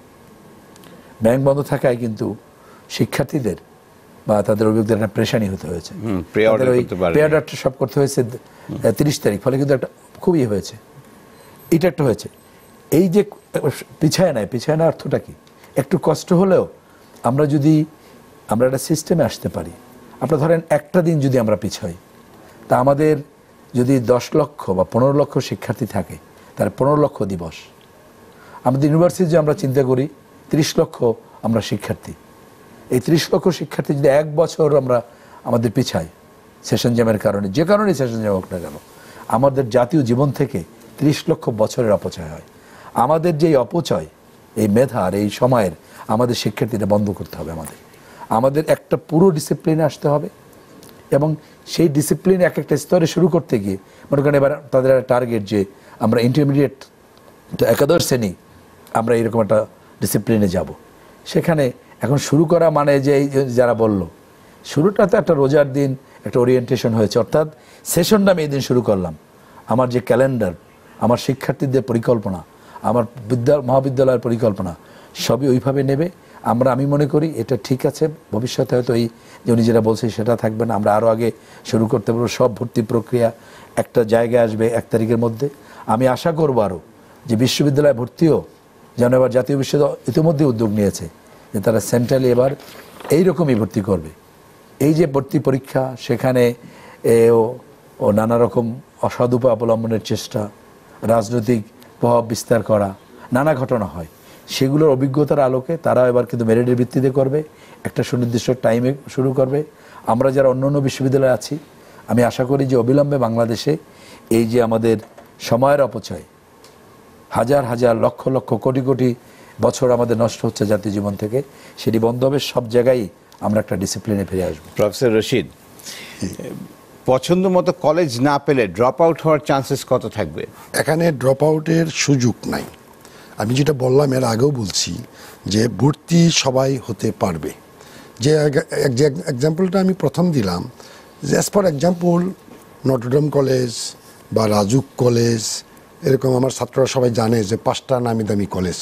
ব্যাংক বন্ধ থাকায় কিন্তু শিক্ষার্থীদের বা তাদের অভিভাবকদের একটা প্রেশানি হতে হয়েছে। প্রে অর্ডারটা সব করতে হয়েছে 30 তারিখ, ফলে কিন্তু একটা খুবই হয়েছে। এটা একটা হয়েছে। এই যে পিছায় না অর্থটা কি? একটু কষ্ট হলেও আমরা একটা সিস্টেমে আসতে পারি। আপনারা ধরেন একটা দিন যদি আমরা পিছাই, তা আমাদের যদি 10 লক্ষ বা 15 লক্ষ শিক্ষার্থী থাকে, তাহলে 15 লক্ষ দিবস। আমাদের ইউনিভার্সিটি আমরা চিন্তা করি 30 লক্ষ আমরা শিক্ষার্থী। এই 30 লক্ষ শিক্ষার্থী যদি 1 বছর আমাদের পিছাই সেশন জ্যামের কারণে, যে কারণে সেশন জ্যাম হোক না কেন, আমাদের জাতীয় জীবন থেকে 30 লক্ষ বছরের অপচয় হয়। আমাদের যে অপচয়, এই মেধার, এই সময়ের, আমাদের শিক্ষার্থীরা বন্ধ করতে হবে। আমাদের একটা পুরো ডিসিপ্লিনে আসতে হবে, এবং সেই ডিসিপ্লিন একটা স্তরে শুরু করতে গিয়ে মনে করেন এবার তাদের একটা টার্গেট যে আমরা ইন্টারমিডিয়েট তো একাদশ শ্রেণী আমরা এরকম একটা ডিসিপ্লিনে যাব। সেখানে এখন শুরু করা মানে যে যারা বলল, শুরুটা তো একটা রোজার দিন একটা ওরিয়েন্টেশন হয়েছে, অর্থাৎ সেশনটা আমি এই দিন শুরু করলাম। আমার যে ক্যালেন্ডার, আমার শিক্ষার্থীদের পরিকল্পনা, আমার মহাবিদ্যালয়ের পরিকল্পনা সবই ওইভাবে নেবে। আমি মনে করি এটা ঠিক আছে। ভবিষ্যতে হয়তো এই যে উনি যেটা বলছে সেটা থাকবে না, আমরা আরও আগে শুরু করতে পারবো। সব ভর্তি প্রক্রিয়া একটা জায়গায় আসবে 1 তারিখের মধ্যে। আমি আশা করব আরও যে বিশ্ববিদ্যালয়ে ভর্তিও যেন এবার জাতীয় বিশ্ববিদ্যালয় ইতিমধ্যে উদ্যোগ নিয়েছে যে তারা সেন্ট্রালি এবার এইরকমই ভর্তি করবে। এই যে ভর্তি পরীক্ষা, সেখানে ও নানা রকম অসৎ উপায় অবলম্বনের চেষ্টা, রাজনৈতিক প্রভাব বিস্তার করা, নানা ঘটনা হয়, সেগুলোর অভিজ্ঞতার আলোকে তারা এবার কিন্তু মেরিটের ভিত্তিতে করবে, একটা সুনির্দিষ্ট টাইমে শুরু করবে। আমরা যারা অন্য বিশ্ববিদ্যালয়ে আছি, আমি আশা করি যে অবিলম্বে বাংলাদেশে এই যে আমাদের সময়ের অপচয়, হাজার হাজার লক্ষ লক্ষ কোটি কোটি বছর আমাদের নষ্ট হচ্ছে জাতীয় জীবন থেকে, সেটি বন্ধ হবে। সব জায়গায় আমরা একটা ডিসিপ্লিনে ফিরে আসবো। প্রফেসর রশিদ, পছন্দ মতো কলেজ না পেলে ড্রপ আউট হওয়ার চান্সেস কত থাকবে? এখানে ড্রপ আউটের সুযোগ নাই। আমি যেটা বললাম এর আগেও বলছি যে ভর্তি সবাই হতে পারবে। যে এক্সাম্পলটা আমি প্রথম দিলাম, যে as for example Notre Dame college বা রাজুক কলেজ, এরকম আমার ছাত্ররা সবাই জানে যে 5টা নামি দামি কলেজ।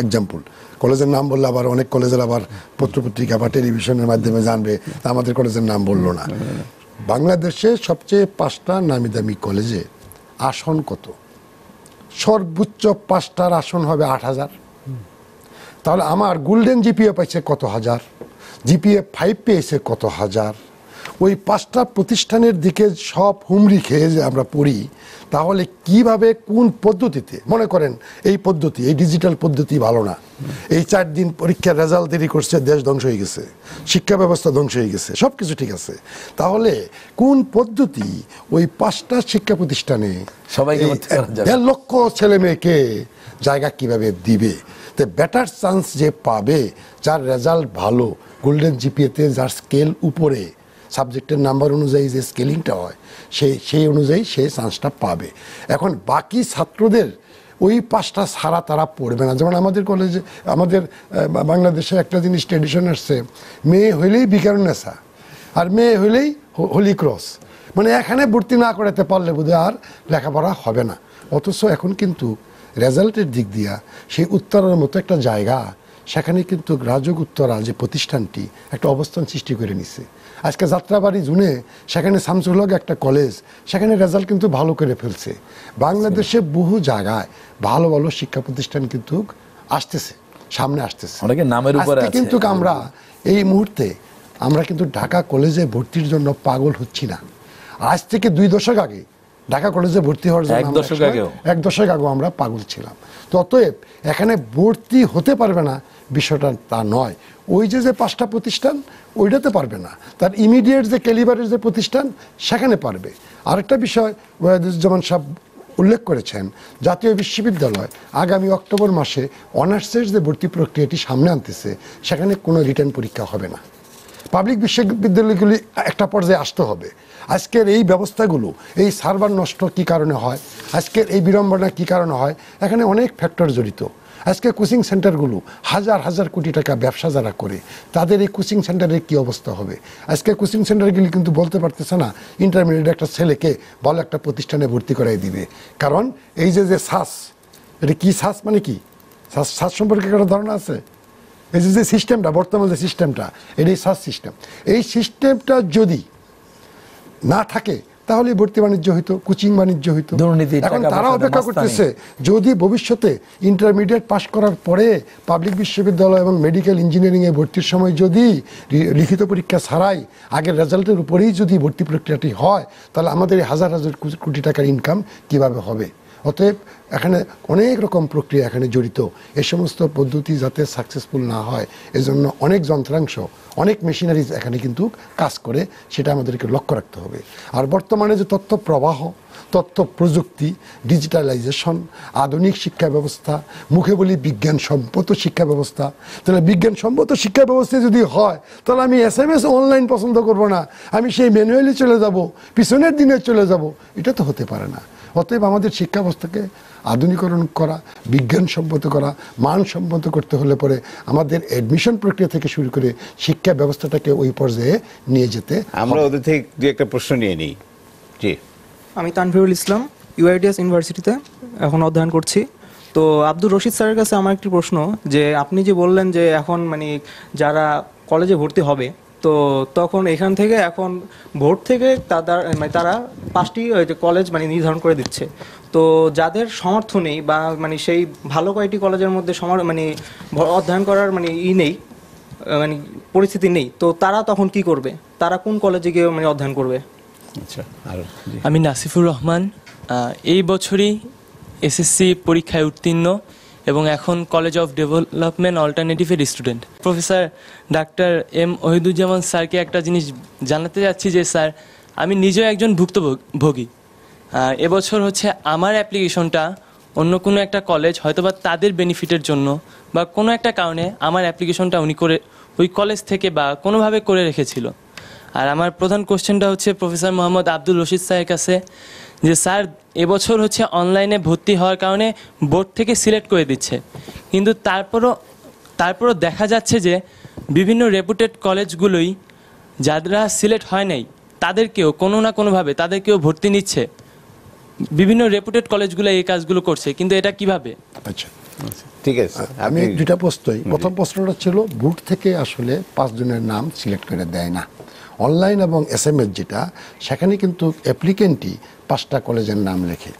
এক্সাম্পল, কলেজের নাম বললে আবার অনেক কলেজের আবার পত্রপত্রিকা বা টেলিভিশনের মাধ্যমে জানবে, আমাদের কলেজের নাম বললো না। বাংলাদেশে সবচেয়ে 5টা নামি দামি কলেজে আসন কত? সর্বোচ্চ 5টার আসন হবে 8000। তাহলে আমার গোল্ডেন জিপিএ পাইছে কত হাজার, জিপিএ 5 পেয়েছে কত হাজার, ওই 5টা প্রতিষ্ঠানের দিকে সব হুমড়ি খেয়ে যে আমরা পড়ি, তাহলে কিভাবে কোন পদ্ধতিতে, মনে করেন এই পদ্ধতি, এই ডিজিটাল পদ্ধতি ভালো না, এই 4 দিন পরীক্ষার রেজাল্ট দেরি করছে, দেশ ধ্বংস হয়ে গেছে, শিক্ষা ব্যবস্থা ধ্বংস হয়ে গেছে, সব কিছু ঠিক আছে, তাহলে কোন পদ্ধতি ওই 5টা শিক্ষা প্রতিষ্ঠানে সবাইকে ভর্তি করা যাবে? 1.5 লক্ষ ছেলে মেয়েকে জায়গা কিভাবে দিবে? তো বেটার চান্স যে পাবে, যার রেজাল্ট ভালো, গোল্ডেন জিপিএতে যার স্কেল উপরে, সাবজেক্টের নাম্বার অনুযায়ী যে স্কেলিংটা হয়, সেই অনুযায়ী সেই চান্সটা পাবে। এখন বাকি ছাত্রদের ওই 5টা ছাড়া তারা পড়বে না। যেমন আমাদের কলেজে, আমাদের বাংলাদেশে একটা জিনিস ট্র্যাডিশন আসছে, মেয়ে হইলেই বিকারুন্নেসা আর মেয়ে হইলেই হোলি ক্রস, মানে এখানে ভর্তি না করাতে পারলে বোধহয় আর লেখাপড়া হবে না। অথচ এখন কিন্তু রেজাল্টের দিক দিয়া সেই উত্তরার মতো একটা জায়গা, সেখানে কিন্তু রাজক উত্তরা যে প্রতিষ্ঠানটি একটা অবস্থান সৃষ্টি করে নিছে। আজকে যাত্রাবাড়ি জুনে সেখানে শামসুল হক একটা কলেজ, সেখানে রেজাল্ট কিন্তু ভালো করে ফেলছে। বাংলাদেশে বহু জায়গায় ভালো ভালো শিক্ষা প্রতিষ্ঠান কিন্তু আসতেছে, সামনে আসতেছে, অনেকে নামের উপরে আছে। কিন্তু আমরা এই মুহূর্তে আমরা কিন্তু ঢাকা কলেজে ভর্তির জন্য পাগল হচ্ছি না। আজ থেকে 2 দশক আগে ঢাকা কলেজে ভর্তি হওয়ার জন্য 1 দশক আগেও 1 দশক আগেও আমরা পাগল ছিলাম। তো অতএব এখানে ভর্তি হতে পারবে না বিষয়টা তা নয়, ওই যে 5টা প্রতিষ্ঠান ওইটাতে পারবে না, তার ইমিডিয়েট যে ক্যালিবারের যে প্রতিষ্ঠান সেখানে পারবে। আরেকটা বিষয় ওয়াহিদুজ্জামান সাহেব উল্লেখ করেছেন, জাতীয় বিশ্ববিদ্যালয় আগামী অক্টোবর মাসে অনার্সের যে ভর্তি প্রক্রিয়াটি সামনে আনতেছে, সেখানে কোনো রিটার্ন পরীক্ষা হবে না। পাবলিক বিশ্ববিদ্যালয়গুলি একটা পর্যায়ে আসতে হবে। আজকের এই ব্যবস্থাগুলো, এই সার্ভার নষ্ট কী কারণে হয়, আজকের এই বিড়ম্বনা কী কারণে হয়, এখানে অনেক ফ্যাক্টর জড়িত। আজকে কোচিং সেন্টারগুলো হাজার হাজার কোটি টাকা ব্যবসা যারা করে, তাদের এই কোচিং সেন্টারের কী অবস্থা হবে? আজকে কোচিং সেন্টারগুলি কিন্তু বলতে পারতেছে না ইন্টারমিডিয়েট একটা ছেলেকে ভালো একটা প্রতিষ্ঠানে ভর্তি করাই দিবে, কারণ এই যে সাস, এটা কি সাস মানে কি, সাস সম্পর্কে একটা ধারণা আছে? এই যে সিস্টেমটা, বর্তমান যে সিস্টেমটা, এটাই সাস সিস্টেম। এই সিস্টেমটা যদি না থাকে তাহলে ভর্তি বাণিজ্য হইতো, কোচিং বাণিজ্য হইতো। এখন তারা অপেক্ষা করতেছে, যদি ভবিষ্যতে ইন্টারমিডিয়েট পাস করার পরে পাবলিক বিশ্ববিদ্যালয় এবং মেডিকেল ইঞ্জিনিয়ারিংয়ে ভর্তির সময় যদি লিখিত পরীক্ষা ছাড়াই আগের রেজাল্টের উপরেই যদি ভর্তি প্রক্রিয়াটি হয়, তাহলে আমাদের হাজার হাজার কোটি টাকার ইনকাম কিভাবে হবে? অতএব এখানে অনেক রকম প্রক্রিয়া এখানে জড়িত। এই সমস্ত পদ্ধতি যাতে সাকসেসফুল না হয়, এজন্য অনেক যন্ত্রাংশ, অনেক মেশিনারিজ এখানে কিন্তু কাজ করে, সেটা আমাদেরকে লক্ষ্য রাখতে হবে। আর বর্তমানে যে তথ্য প্রবাহ, তথ্য প্রযুক্তি, ডিজিটালাইজেশন, আধুনিক শিক্ষা ব্যবস্থা, মুখে বলি বিজ্ঞানসম্মত শিক্ষা ব্যবস্থা, তাহলে বিজ্ঞানসম্মত শিক্ষা ব্যবস্থা যদি হয়, তাহলে আমি SMS অনলাইন পছন্দ করব না, আমি সেই ম্যানুয়ালি চলে যাব, পিছনের দিনে চলে যাব, এটা তো হতে পারে না। অতএব আমাদের শিক্ষা ব্যবস্থাকে আধুনিকরণ করা, বিজ্ঞানসম্মত করা, মানসম্মত করতে হলে পরে আমাদের অ্যাডমিশন প্রক্রিয়া থেকে শুরু করে শিক্ষা ব্যবস্থাটাকে ওই পর্যায়ে নিয়ে যেতে আমরা ওদের থেকে দু একটা প্রশ্ন নিয়ে নিই। জি, আমি তানভীরুল ইসলাম, ইউআইডিএস ইউনিভার্সিটিতে এখন অধ্যয়ন করছি। তো আব্দুর রশিদ স্যারের কাছে আমার একটি প্রশ্ন, যে আপনি যে বললেন যে এখন মানে যারা কলেজে ভর্তি হবে, তো তখন এখান থেকে এখন বোর্ড থেকে তারা 5টি কলেজ মানে নির্ধারণ করে দিচ্ছে। তো যাদের সামর্থ্য নেই বা মানে সেই ভালো কয়েকটি কলেজের মধ্যে মানে অধ্যয়ন করার মানে নেই, মানে পরিস্থিতি নেই, তো তারা তখন কি করবে? তারা কোন কলেজে গিয়ে মানে অধ্যয়ন করবে? আচ্ছা, আর আমি নাসিফুর রহমান, এই বছরই SSC পরীক্ষায় উত্তীর্ণ এবং এখন কলেজ অফ ডেভেলপমেন্ট অল্টারনেটিভের স্টুডেন্ট। প্রফেসর ডাক্তার M ওহিদুজ্জামান স্যারকে একটা জিনিস জানাতে যাচ্ছি যে স্যার, আমি নিজেও একজন ভুক্তভোগী। এবছর হচ্ছে আমার অ্যাপ্লিকেশনটা অন্য কোনো একটা কলেজ হয়তোবা তাদের বেনিফিটের জন্য বা কোনো একটা কারণে আমার অ্যাপ্লিকেশনটা উনি করে ওই কলেজ থেকে বা কোনোভাবে করে রেখেছিল। আর আমার প্রধান কোশ্চেনটা হচ্ছে প্রফেসর মোহাম্মদ আব্দুল রশিদ স্যারের কাছে, যে স্যার এবছর হচ্ছে অনলাইনে ভর্তি হওয়ার কারণে বোর্ড থেকে সিলেক্ট করে দিচ্ছে, কিন্তু তারপরও দেখা যাচ্ছে যে বিভিন্ন রেপুটেড কলেজগুলোই যারা সিলেক্ট হয় নাই তাদেরকেও কোনো না কোনোভাবে তাদেরকেও ভর্তি নিচ্ছে। বিভিন্ন রেপুটেড কলেজগুলো এই কাজগুলো করছে, কিন্তু এটা কিভাবে? আচ্ছা, ঠিক আছে, আমি দুটা প্রশ্নই, প্রথম প্রশ্নটা ছিল বোর্ড থেকে আসলে 5 জনের নাম সিলেক্ট করে দেয় না। অনলাইন এবং SMS যেটা, সেখানে কিন্তু অ্যাপ্লিকেন্টই 5টা কলেজের নাম লেখে।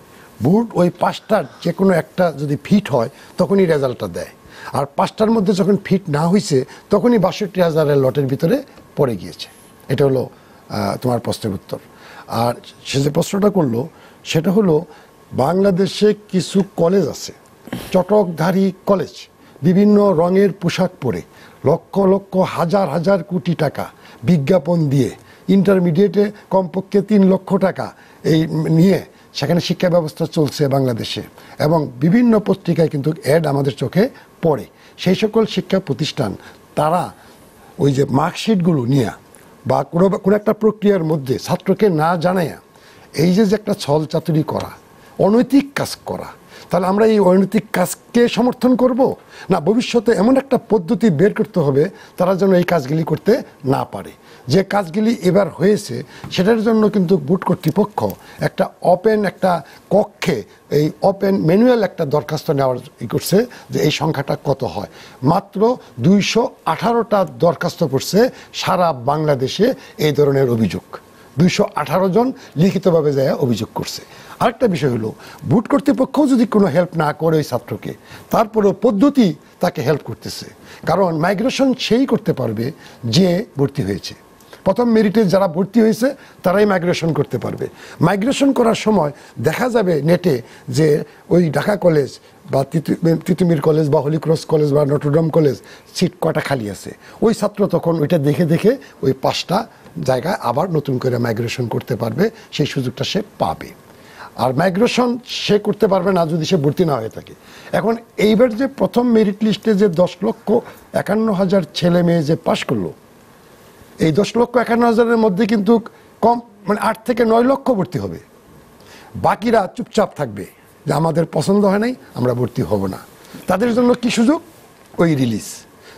বোর্ড ওই 5টার যে কোনো একটা যদি ফিট হয় তখনই রেজাল্টটা দেয়, আর 5টার মধ্যে যখন ফিট না হয়েছে তখনই 62,000-এর লটের ভিতরে পড়ে গিয়েছে। এটা হলো তোমার প্রশ্নের উত্তর। আর সে যে প্রশ্নটা করলো সেটা হলো, বাংলাদেশে কিছু কলেজ আছে, চটকধারী কলেজ, বিভিন্ন রঙের পোশাক পরে লক্ষ লক্ষ হাজার হাজার কোটি টাকা বিজ্ঞাপন দিয়ে, ইন্টারমিডিয়েটে কমপক্ষে 3 লক্ষ টাকা এই নিয়ে সেখানে শিক্ষা ব্যবস্থা চলছে বাংলাদেশে, এবং বিভিন্ন পত্রিকায় কিন্তু অ্যাড আমাদের চোখে পড়ে। সেই সকল শিক্ষা প্রতিষ্ঠান তারা ওই যে মার্কশিটগুলো নিয়ে বা কোনো একটা প্রক্রিয়ার মধ্যে ছাত্রকে না জানাইয়া এই যে একটা ছল চাতুরি করা, অনৈতিক কাজ করা, তাহলে আমরা এই অনৈতিক কাজকে সমর্থন করব না? ভবিষ্যতে এমন একটা পদ্ধতি বের করতে হবে তারা যেন এই কাজগুলি করতে না পারে। যে কাজগুলি এবার হয়েছে সেটার জন্য কিন্তু বোর্ড কর্তৃপক্ষ একটা ওপেন একটা কক্ষে এই ওপেন ম্যানুয়াল একটা দরখাস্ত নেওয়ার করছে যে এই সংখ্যাটা কত হয়। মাত্র 218টা দরখাস্ত পড়ছে সারা বাংলাদেশে এই ধরনের অভিযোগ। 218 জন লিখিতভাবে যায় অভিযোগ করছে। আরেকটা বিষয় হলো, বোর্ড কর্তৃপক্ষ যদি কোনো হেল্প না করে ওই ছাত্রকে, তারপরেও পদ্ধতি তাকে হেল্প করতেছে। কারণ মাইগ্রেশন সেই করতে পারবে যে ভর্তি হয়েছে। প্রথম মেরিটে যারা ভর্তি হয়েছে তারাই মাইগ্রেশন করতে পারবে। মাইগ্রেশন করার সময় দেখা যাবে নেটে যে ওই ঢাকা কলেজ বা তিতুমির কলেজ বা হলি ক্রস কলেজ বা নটরডেম কলেজ সিট কটা খালি আছে, ওই ছাত্র তখন ওইটা দেখে দেখে ওই 5টা জায়গায় আবার নতুন করে মাইগ্রেশন করতে পারবে, সেই সুযোগটা সে পাবে। আর মাইগ্রেশন সে করতে পারবে না যদি সে ভর্তি না হয়ে থাকে। এখন এইবার যে প্রথম মেরিট লিস্টে যে 10,51,000 ছেলে মেয়ে যে পাশ করলো, এই 10,51,000-এর মধ্যে কিন্তু কম মানে 8 থেকে 9 লক্ষ ভর্তি হবে। বাকিরা চুপচাপ থাকবে যে আমাদের পছন্দ হয় নাই, আমরা ভর্তি হব না। তাদের জন্য কি সুযোগ? ওই রিলিজ।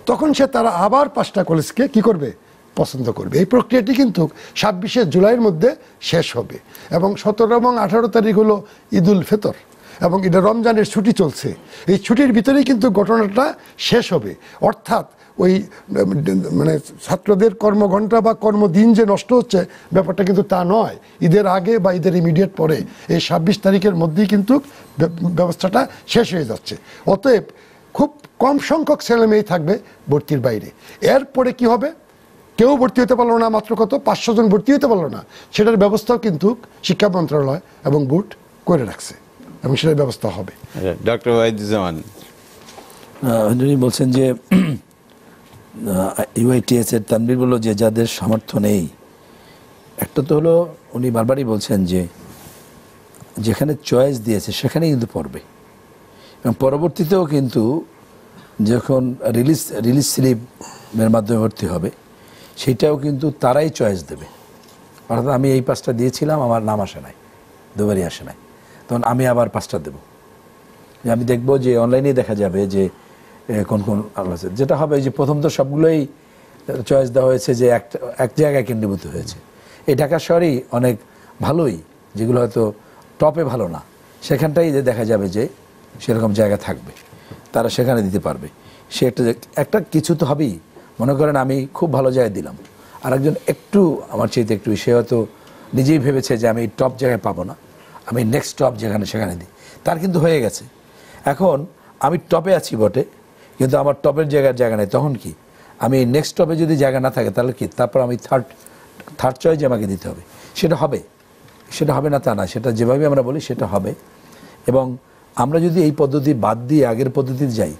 তখন তারা আবার 5টা কলেজকে কি করবে? পছন্দ করবে। এই প্রক্রিয়াটি কিন্তু 26শে জুলাইয়ের মধ্যে শেষ হবে, এবং 17 এবং 18 তারিখ হলো ঈদুল ফিতর, এবং এটা রমজানের ছুটি চলছে। এই ছুটির ভিতরেই কিন্তু ঘটনাটা শেষ হবে। অর্থাৎ ওই মানে ছাত্রদের কর্মঘণ্টা বা কর্মদিন যে নষ্ট হচ্ছে ব্যাপারটা কিন্তু তা নয়। ঈদের আগে বা ঈদের ইমিডিয়েট পরে এই 26 তারিখের মধ্যেই কিন্তু ব্যবস্থাটা শেষ হয়ে যাচ্ছে। অতএব খুব কম সংখ্যক ছেলে মেয়ে থাকবে ভর্তির বাইরে। এরপরে কি হবে? কেউ ভর্তি হতে পারলো না, মাত্র কত 500 জন ভর্তি হতে পারলো না, সেটার ব্যবস্থাও কিন্তু শিক্ষা মন্ত্রণালয় এবং বোর্ড করে রাখছে, এবং সেটার ব্যবস্থা হবে। ডক্টর ওয়াহিদুজ্জামান বলছেন যে ইউআইটিএস এর তানভীর বলল যে যাদের সামর্থ্য নেই, একটা তো হলো উনি বারবারই বলছেন যে যেখানে চয়েস দিয়েছে সেখানেই কিন্তু পড়বে, এবং পরবর্তীতেও কিন্তু যখন রিলিজ স্লিপের মাধ্যমে ভর্তি হবে সেটাও কিন্তু তারাই চয়েস দেবে। অর্থাৎ আমি এই 5টা দিয়েছিলাম, আমার নাম আসে নাই, দুবারই আসে নাই, তখন আমি আবার 5টা দেবো। আমি দেখবো যে অনলাইনে দেখা যাবে যে কোন কোন আছে। যেটা হবে যে প্রথম তো সবগুলোই চয়েস দেওয়া হয়েছে যে এক জায়গায় কেন্দ্রীভূত হয়েছে। এই ঢাকা শহরেই অনেক ভালোই, যেগুলো হয়তো টপে ভালো না, সেখানটাই যে দেখা যাবে যে সেরকম জায়গা থাকবে, তারা সেখানে দিতে পারবে। সে একটা কিছু তো হবেই। মনে করেন আমি খুব ভালো জায়গায় দিলাম, আর একজন একটু আমার চাইতে একটু, সে হয়তো নিজেই ভেবেছে যে আমি টপ জায়গায় পাবো না, আমি নেক্সট টপ যেখানে সেখানে দিই, তার কিন্তু হয়ে গেছে। এখন আমি টপে আছি বটে, কিন্তু আমার টপের জায়গা নেই, তখন কি আমি নেক্সট টপে যদি জায়গা না থাকে তাহলে কি, তারপর আমি থার্ড চয়েস আমাকে দিতে হবে। সেটা হবে না তা না, সেটা যেভাবে আমরা বলি সেটা হবে। এবং আমরা যদি এই পদ্ধতি বাদ দিয়ে আগের পদ্ধতিতে যাই,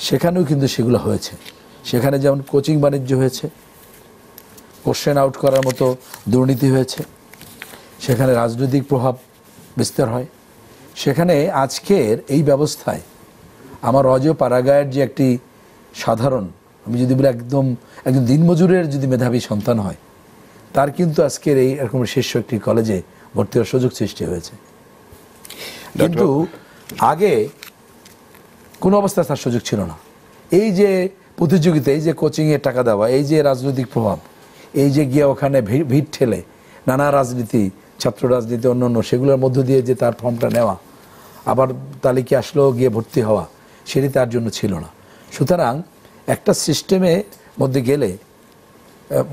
সেখানেও কিন্তু সেগুলো হয়েছে। সেখানে যেমন কোচিং বাণিজ্য হয়েছে, কোশ্চেন আউট করার মতো দুর্নীতি হয়েছে, সেখানে রাজনৈতিক প্রভাব বিস্তার হয়। সেখানে আজকের এই ব্যবস্থায় আমার পাড়াগাঁয়ের যে একটি সাধারণ, আমি যদি বলি একজন দিনমজুরের যদি মেধাবী সন্তান হয়, তার কিন্তু আজকের এই এরকম শীর্ষ একটি কলেজে ভর্তি হওয়ার সুযোগ সৃষ্টি হয়েছে। কিন্তু আগে কোনো অবস্থায় তার সুযোগ ছিল না। এই যে প্রতিযোগিতা, এই যে কোচিংয়ে টাকা দেওয়া, এই যে রাজনৈতিক প্রভাব, এই যে গিয়ে ওখানে ভিড় ঠেলে নানা রাজনীতি, ছাত্র রাজনীতি, অন্যান্য সেগুলোর মধ্য দিয়ে যে তার ফর্মটা নেওয়া, আবার তালিকা আসলেও গিয়ে ভর্তি হওয়া, সেটি তার জন্য ছিল না। সুতরাং একটা সিস্টেমের মধ্যে গেলে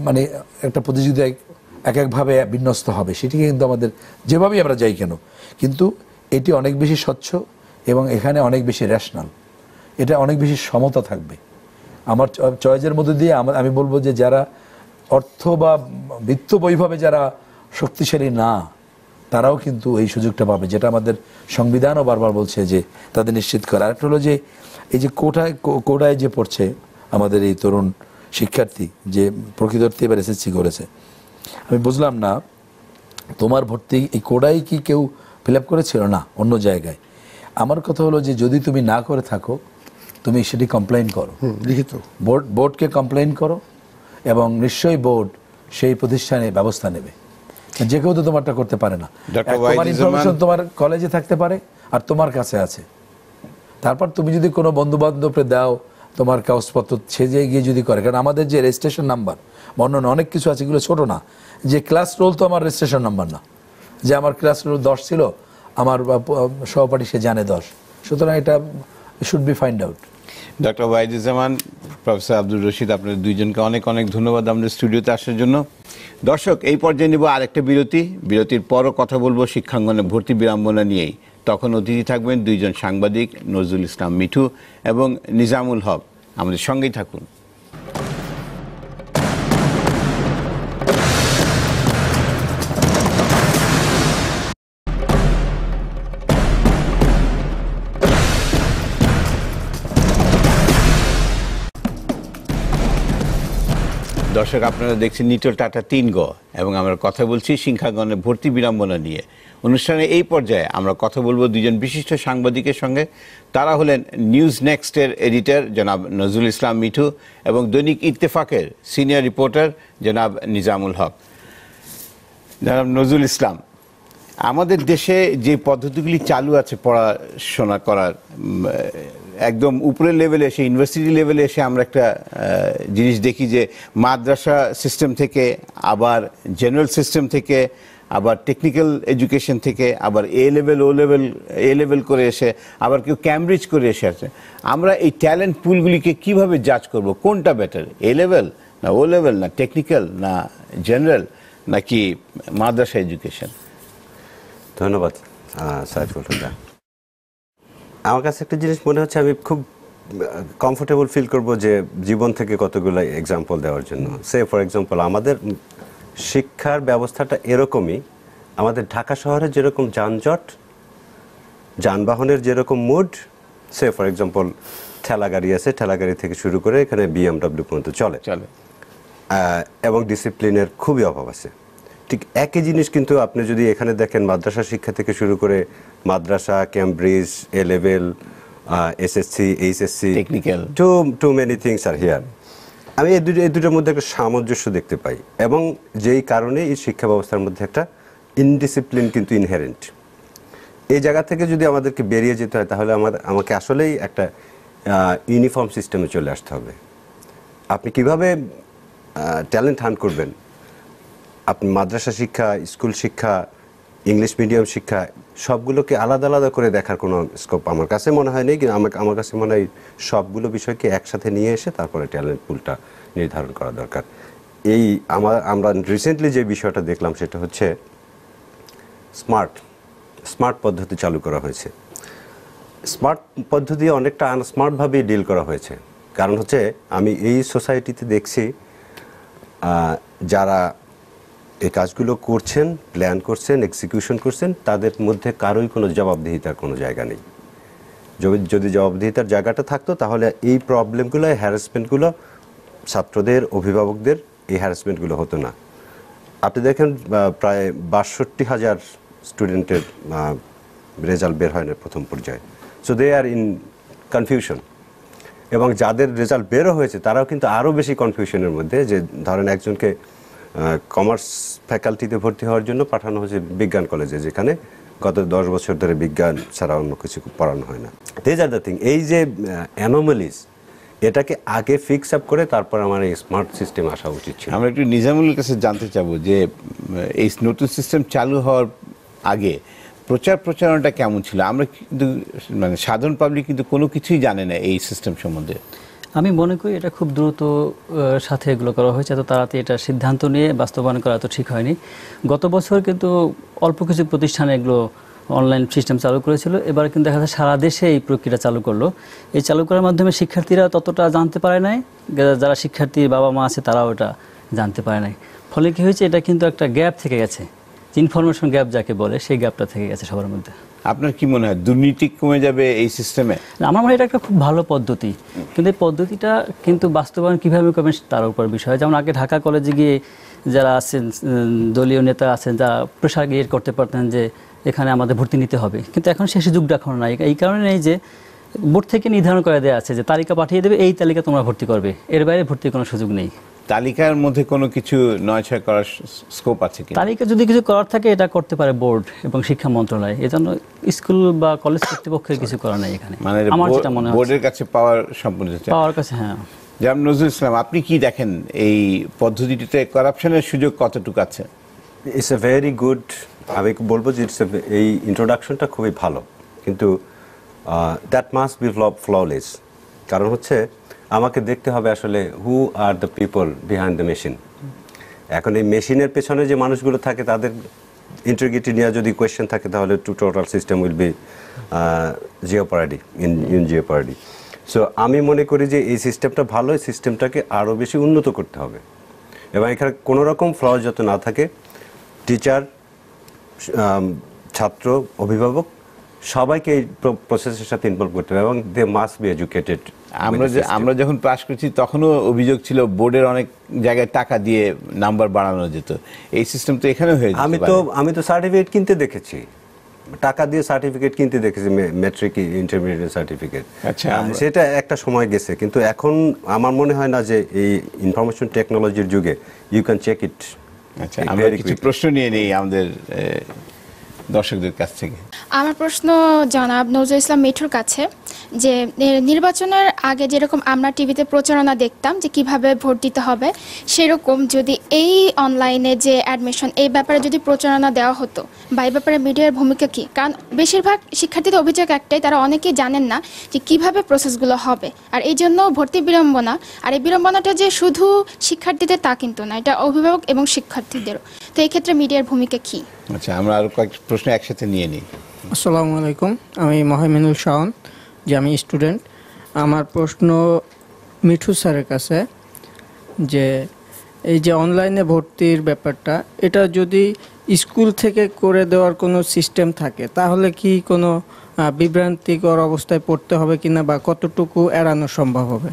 মানে একটা প্রতিযোগিতা একভাবে বিন্যস্ত হবে, সেটিকে কিন্তু আমাদের যেভাবেই আমরা যাই কেন, কিন্তু এটি অনেক বেশি স্বচ্ছ এবং এখানে অনেক বেশি রেশনাল, এটা অনেক বেশি সমতা থাকবে। আমার চয়েসের মধ্যে দিয়ে আমি বলবো যে যারা অর্থ বা বিত্ত বৈভবে যারা শক্তিশালী না, তারাও কিন্তু এই সুযোগটা পাবে, যেটা আমাদের সংবিধানও বারবার বলছে যে তাদের নিশ্চিত করা। আরেকটা হলো যে এই যে কোটায় যে পড়ছে আমাদের এই তরুণ শিক্ষার্থী, যে প্রকৃত অর্থে এবার এসএসসি করেছে, আমি বুঝলাম না তোমার ভর্তি এই কোটায় কি কেউ ফিল আপ করেছিল? না, অন্য জায়গায়। আমার কথা হলো যে যদি তুমি না করে থাকো, তুমি সেটি কমপ্লেইন করো, লিখিত বোর্ডকে কমপ্লেইন করো, এবং নিশ্চয়ই বোর্ড সেই প্রতিষ্ঠানে ব্যবস্থা নেবে। যে কেউ তো তোমারটা করতে পারে না। তোমার ইনফরমেশন তোমার কলেজে থাকতে পারে আর তোমার কাছে আছে, তারপর তুমি যদি কোনো বন্ধু বান্ধবকে দাও তোমার কাগজপত্র, সে যে গিয়ে যদি করে, কারণ আমাদের যে রেজিস্ট্রেশন নাম্বার অন্যান্য অনেক কিছু আছে, এগুলো ছোট না। যে ক্লাস রোল তো আমার রেজিস্ট্রেশন নাম্বার না, যে আমার ক্লাস রোল 10 ছিল, আমার সহপাঠী সে জানে 10, সুতরাং এটা should be find out. Doctor Wahiduzzaman, professor Abdur Rashid, আপনাদের দুইজনকে অনেক অনেক ধন্যবাদ আমাদের স্টুডিওতে আসার জন্য। দর্শক, এই পর্যায়ে নেব আরেকটা বিরতি। বিরতির পরও কথা বলবো শিক্ষাঙ্গনে ভর্তি বিড়ম্বনা নিয়েই। তখন অতিথি থাকবেন দুইজন সাংবাদিক, নজরুল ইসলাম মিঠু এবং নিজামুল হক। আমাদের সঙ্গেই থাকুন। দর্শক, আপনারা দেখছেন নিটল টাটা 3 গ, এবং আমরা কথা বলছি শিক্ষাঙ্গনে ভর্তি বিড়ম্বনা নিয়ে। অনুষ্ঠানে এই পর্যায়ে আমরা কথা বলবো দুজন বিশিষ্ট সাংবাদিকের সঙ্গে। তারা হলেন নিউজ নেক্সটের এডিটর জনাব নজরুল ইসলাম মিঠু এবং দৈনিক ইত্তেফাকের সিনিয়র রিপোর্টার জনাব নিজামুল হক। জনাব নজরুল ইসলাম, আমাদের দেশে যে পদ্ধতিগুলি চালু আছে পড়াশোনা করার, একদম উপরের লেভেলে এসে, ইউনিভার্সিটি লেভেলে এসে আমরা একটা জিনিস দেখি যে মাদ্রাসা সিস্টেম থেকে, আবার জেনারেল সিস্টেম থেকে, আবার টেকনিক্যাল এডুকেশন থেকে, আবার এ লেভেল করে এসে, আবার কেউ ক্যামব্রিজ করে এসে আছে। আমরা এই ট্যালেন্ট পুলগুলিকে কিভাবে জাজ করব? কোনটা বেটার, এ লেভেল না ও লেভেল, না টেকনিক্যাল না জেনারেল, নাকি মাদ্রাসা এডুকেশন? ধন্যবাদ সাইফুল হুদা। আমার কাছে একটা জিনিস মনে হচ্ছে, আমি খুব কমফোর্টেবল ফিল করব যে জীবন থেকে কতগুলো এক্সাম্পল দেওয়ার জন্য। সে ফর এক্সাম্পল, আমাদের শিক্ষার ব্যবস্থাটা এরকমই। আমাদের ঢাকা শহরে যেরকম যানজট, যানবাহনের যেরকম মুড, সে ফর এক্সাম্পল ঠেলাগাড়ি আছে, ঠেলাগাড়ি থেকে শুরু করে এখানে BMW পর্যন্ত চলে, এবং ডিসিপ্লিনের খুবই অভাব আছে। ঠিক একই জিনিস কিন্তু আপনি যদি এখানে দেখেন, মাদ্রাসা শিক্ষা থেকে শুরু করে madrasa, Cambridge, A level, SSC, HSC, technical, too many things are here. আমি এই দুটোর মধ্যে একটা সামঞ্জস্য দেখতে পাই, এবং যেই কারণে এই শিক্ষা ব্যবস্থার মধ্যে একটা ইনডিসিপ্লিন কিন্তু ইনহেরেন্ট। এই জায়গা থেকে যদি আমাদেরকে বেরিয়ে যেতে হয়, তাহলে আমাকে আসলেই একটা ইউনিফর্ম সিস্টেমে চলে আসতে হবে। আপনি কিভাবে ট্যালেন্ট হান্ট করবেন? আপনি মাদ্রাসা শিক্ষা, স্কুল শিক্ষা, ইংলিশ মিডিয়াম শিক্ষা, সবগুলোকে আলাদা আলাদা করে দেখার কোনো স্কোপ আমার কাছে মনে হয় নেই। কিন্তু আমার কাছে মনে হয় সবগুলো বিষয়কে একসাথে নিয়ে এসে তারপরে ট্যালেন্ট পুলটা নির্ধারণ করা দরকার। আমরা রিসেন্টলি যে বিষয়টা দেখলাম, সেটা হচ্ছে স্মার্ট পদ্ধতি চালু করা হয়েছে। স্মার্ট পদ্ধতি অনেকটা আনস্মার্টভাবেই ডিল করা হয়েছে। কারণ হচ্ছে, আমি এই সোসাইটিতে দেখছি যারা এই কাজগুলো করছেন, প্ল্যান করছেন, এক্সিকিউশন করছেন, তাদের মধ্যে কারোই কোনো জবাবদিহিতার কোনো জায়গা নেই। যদি জবাবদিহিতার জায়গাটা থাকতো, তাহলে এই প্রবলেমগুলো, হ্যারাসমেন্টগুলো, ছাত্রদের, অভিভাবকদের এই হ্যারাসমেন্টগুলো হতো না। আপনি দেখেন, প্রায় ৬২,০০০ স্টুডেন্টের রেজাল্ট বের হয় না প্রথম পর্যায়ে। So they are in confusion. এবং যাদের রেজাল্ট বেরো হয়েছে, তারাও কিন্তু আরও বেশি কনফিউশনের মধ্যে। যে ধরেন, একজনকে কমার্স ফ্যাকাল্টিতে ভর্তি হওয়ার জন্য পাঠানো হয়েছে বিজ্ঞান কলেজে, যেখানে গত 10 বছর ধরে বিজ্ঞান ছাড়া অন্য কিছু পড়ানো হয় না। This are the thing. এই যে অ্যানোমালিজ, এটাকে আগে ফিক্স আপ করে তারপর আমার এই স্মার্ট সিস্টেম আসা উচিত ছিল। আমরা একটু নিজামুলের কাছে জানতে চাবো যে এই নতুন সিস্টেম চালু হওয়ার আগে প্রচারণাটা কেমন ছিল? আমরা কিন্তু, মানে সাধারণ পাবলিক কিন্তু কোনো কিছুই জানে না এই সিস্টেম সম্বন্ধে। আমি মনে করি এটা খুব দ্রুত সাথে এগুলো করা হয়েছে, এত তাড়াতাড়ি এটা সিদ্ধান্ত নিয়ে বাস্তবায়ন করা তো ঠিক হয়নি। গত বছর কিন্তু অল্প কিছু প্রতিষ্ঠানে এগুলো অনলাইন সিস্টেম চালু করেছিল, এবার কিন্তু দেখা যাচ্ছে সারা দেশে এই প্রক্রিয়া চালু করলো। এই চালু করার মাধ্যমে শিক্ষার্থীরা ততটা জানতে পারে নাই, যারা শিক্ষার্থীর বাবা মা আছে তারাও এটা জানতে পারে নাই। ফলে কি হয়েছে, এটা কিন্তু একটা গ্যাপ থেকে গেছে, ইনফরমেশন গ্যাপ যাকে বলে, সেই গ্যাপটা থেকে গেছে সবার মধ্যে। আপনার কি মনে হয় দুর্নীতি কমে যাবে এই সিস্টেমে? আমার মনে হয় এটা একটা খুব ভালো পদ্ধতি, কিন্তু এই পদ্ধতিটা কিন্তু বাস্তবায়ন কীভাবে করবেন তার উপর বিষয়। যেমন আগে ঢাকা কলেজে গিয়ে যারা আছেন দলীয় নেতা আছেন, যারা প্রেশার ক্রিয়েট করতে পারতেন যে এখানে আমাদের ভর্তি নিতে হবে, কিন্তু এখন সে সুযোগটা এখন নাই। এই কারণে এই যে বোর্ড থেকে নির্ধারণ করে দেওয়া আছে যে তালিকা পাঠিয়ে দেবে, এই তালিকা তোমরা ভর্তি করবে, এর বাইরে ভর্তির কোনো সুযোগ নেই। তালিকার মধ্যে কোনো কিছু নয়ছয় করার স্কোপ আছে কি? তালিকা যদি কিছু করার থাকে এটা করতে পারে বোর্ড এবং শিক্ষা মন্ত্রণালয়, এজন্য স্কুল বা কলেজ কর্তৃপক্ষের কিছু করা নাই এখানে, মানে আমার যেটা মনে হয় বোর্ডের কাছে পাওয়ার সম্পূর্ণ পাওয়ার কাছে। হ্যাঁ, যেমন নজরুল ইসলাম, আপনি কি দেখেন এই পদ্ধতিটিতে করাপশনের সুযোগ কতটুকু আছে? ইটস এ ভেরি গুড, আমি বলবো যে এই ইন্ট্রোডাকশনটা খুবই ভালো, কিন্তু দ্যাট মাস্ট বি ফ্ললেস। কারণ হচ্ছে আমাকে দেখতে হবে আসলে who are the people behind the machine. এখন এই মেশিনের পেছনে যে মানুষগুলো থাকে তাদের ইন্টিগ্রিটি নিয়ে যদি কোয়েশ্চেন থাকে তাহলে total system will be jeopardy in jeopardy. So আমি মনে করি যে এই সিস্টেমটা ভালো, এই সিস্টেমটাকে আরও বেশি উন্নত করতে হবে এবং এখানে কোনো রকম ফ্ল যাতে না থাকে। টিচার, ছাত্র, অভিভাবক সবাইকে এই প্রসেসের সাথে ইনভলভ করতে হবে এবং দে মাস্ট বি এডুকেটেড। আমরা যখন পাস করছি তখনও অভিযোগ ছিল বোর্ডের অনেক জায়গায় টাকা দিয়ে নাম্বার বাড়ানো যেত, এই সিস্টেম তো এখানেও হয়ে যেতে পারে। আমি তো সার্টিফিকেট কিনতে দেখেছি, টাকা দিয়ে সার্টিফিকেট কিনতে দেখেছি, ম্যাট্রিক, ইন্টারমিডিয়েট সার্টিফিকেট। আচ্ছা, সেটা একটা সময় গেছে, কিন্তু এখন আমার মনে হয় না যে এই ইনফরমেশন টেকনোলজির যুগে ইউ ক্যান চেক ইট। আচ্ছা, আমরা কিছু প্রশ্ন নিয়ে নেই আমাদের দর্শকদের কাছ থেকে। আমার প্রশ্ন জনাব নজরুল ইসলাম মিঠুর কাছে, যে নির্বাচনের আগে যেরকম আমরা টিভিতে প্রচারণা দেখতাম যে কিভাবে ভোট দিতে হবে, সেরকম যদি এই অনলাইনে যে অ্যাডমিশন, এই ব্যাপারে যদি প্রচারণা দেওয়া হতো বা এই ব্যাপারে মিডিয়ার ভূমিকা কী? কারণ বেশিরভাগ শিক্ষার্থীদের অভিযোগ একটাই, তারা অনেকেই জানেন না যে কিভাবে প্রসেসগুলো হবে, আর এই জন্য ভর্তি বিড়ম্বনা। আর এই বিড়ম্বনাটা যে শুধু শিক্ষার্থীদের তা কিন্তু না, এটা অভিভাবক এবং শিক্ষার্থীদেরও। তো এই ক্ষেত্রে মিডিয়ার ভূমিকা কী? আচ্ছা, আমরা আরও কয়েক প্রশ্ন একসাথে নিয়ে নিই। আসসালামু আলাইকুম, আমি মহামিনুল শাওন, যে আমি স্টুডেন্ট। আমার প্রশ্ন মিঠু স্যারের কাছে, যে এই যে অনলাইনে ভর্তির ব্যাপারটা, এটা যদি স্কুল থেকে করে দেওয়ার কোনো সিস্টেম থাকে তাহলে কি কোনো বিভ্রান্তিকর অবস্থায় পড়তে হবে কিনা বা কতটুকু এড়ানো সম্ভব হবে?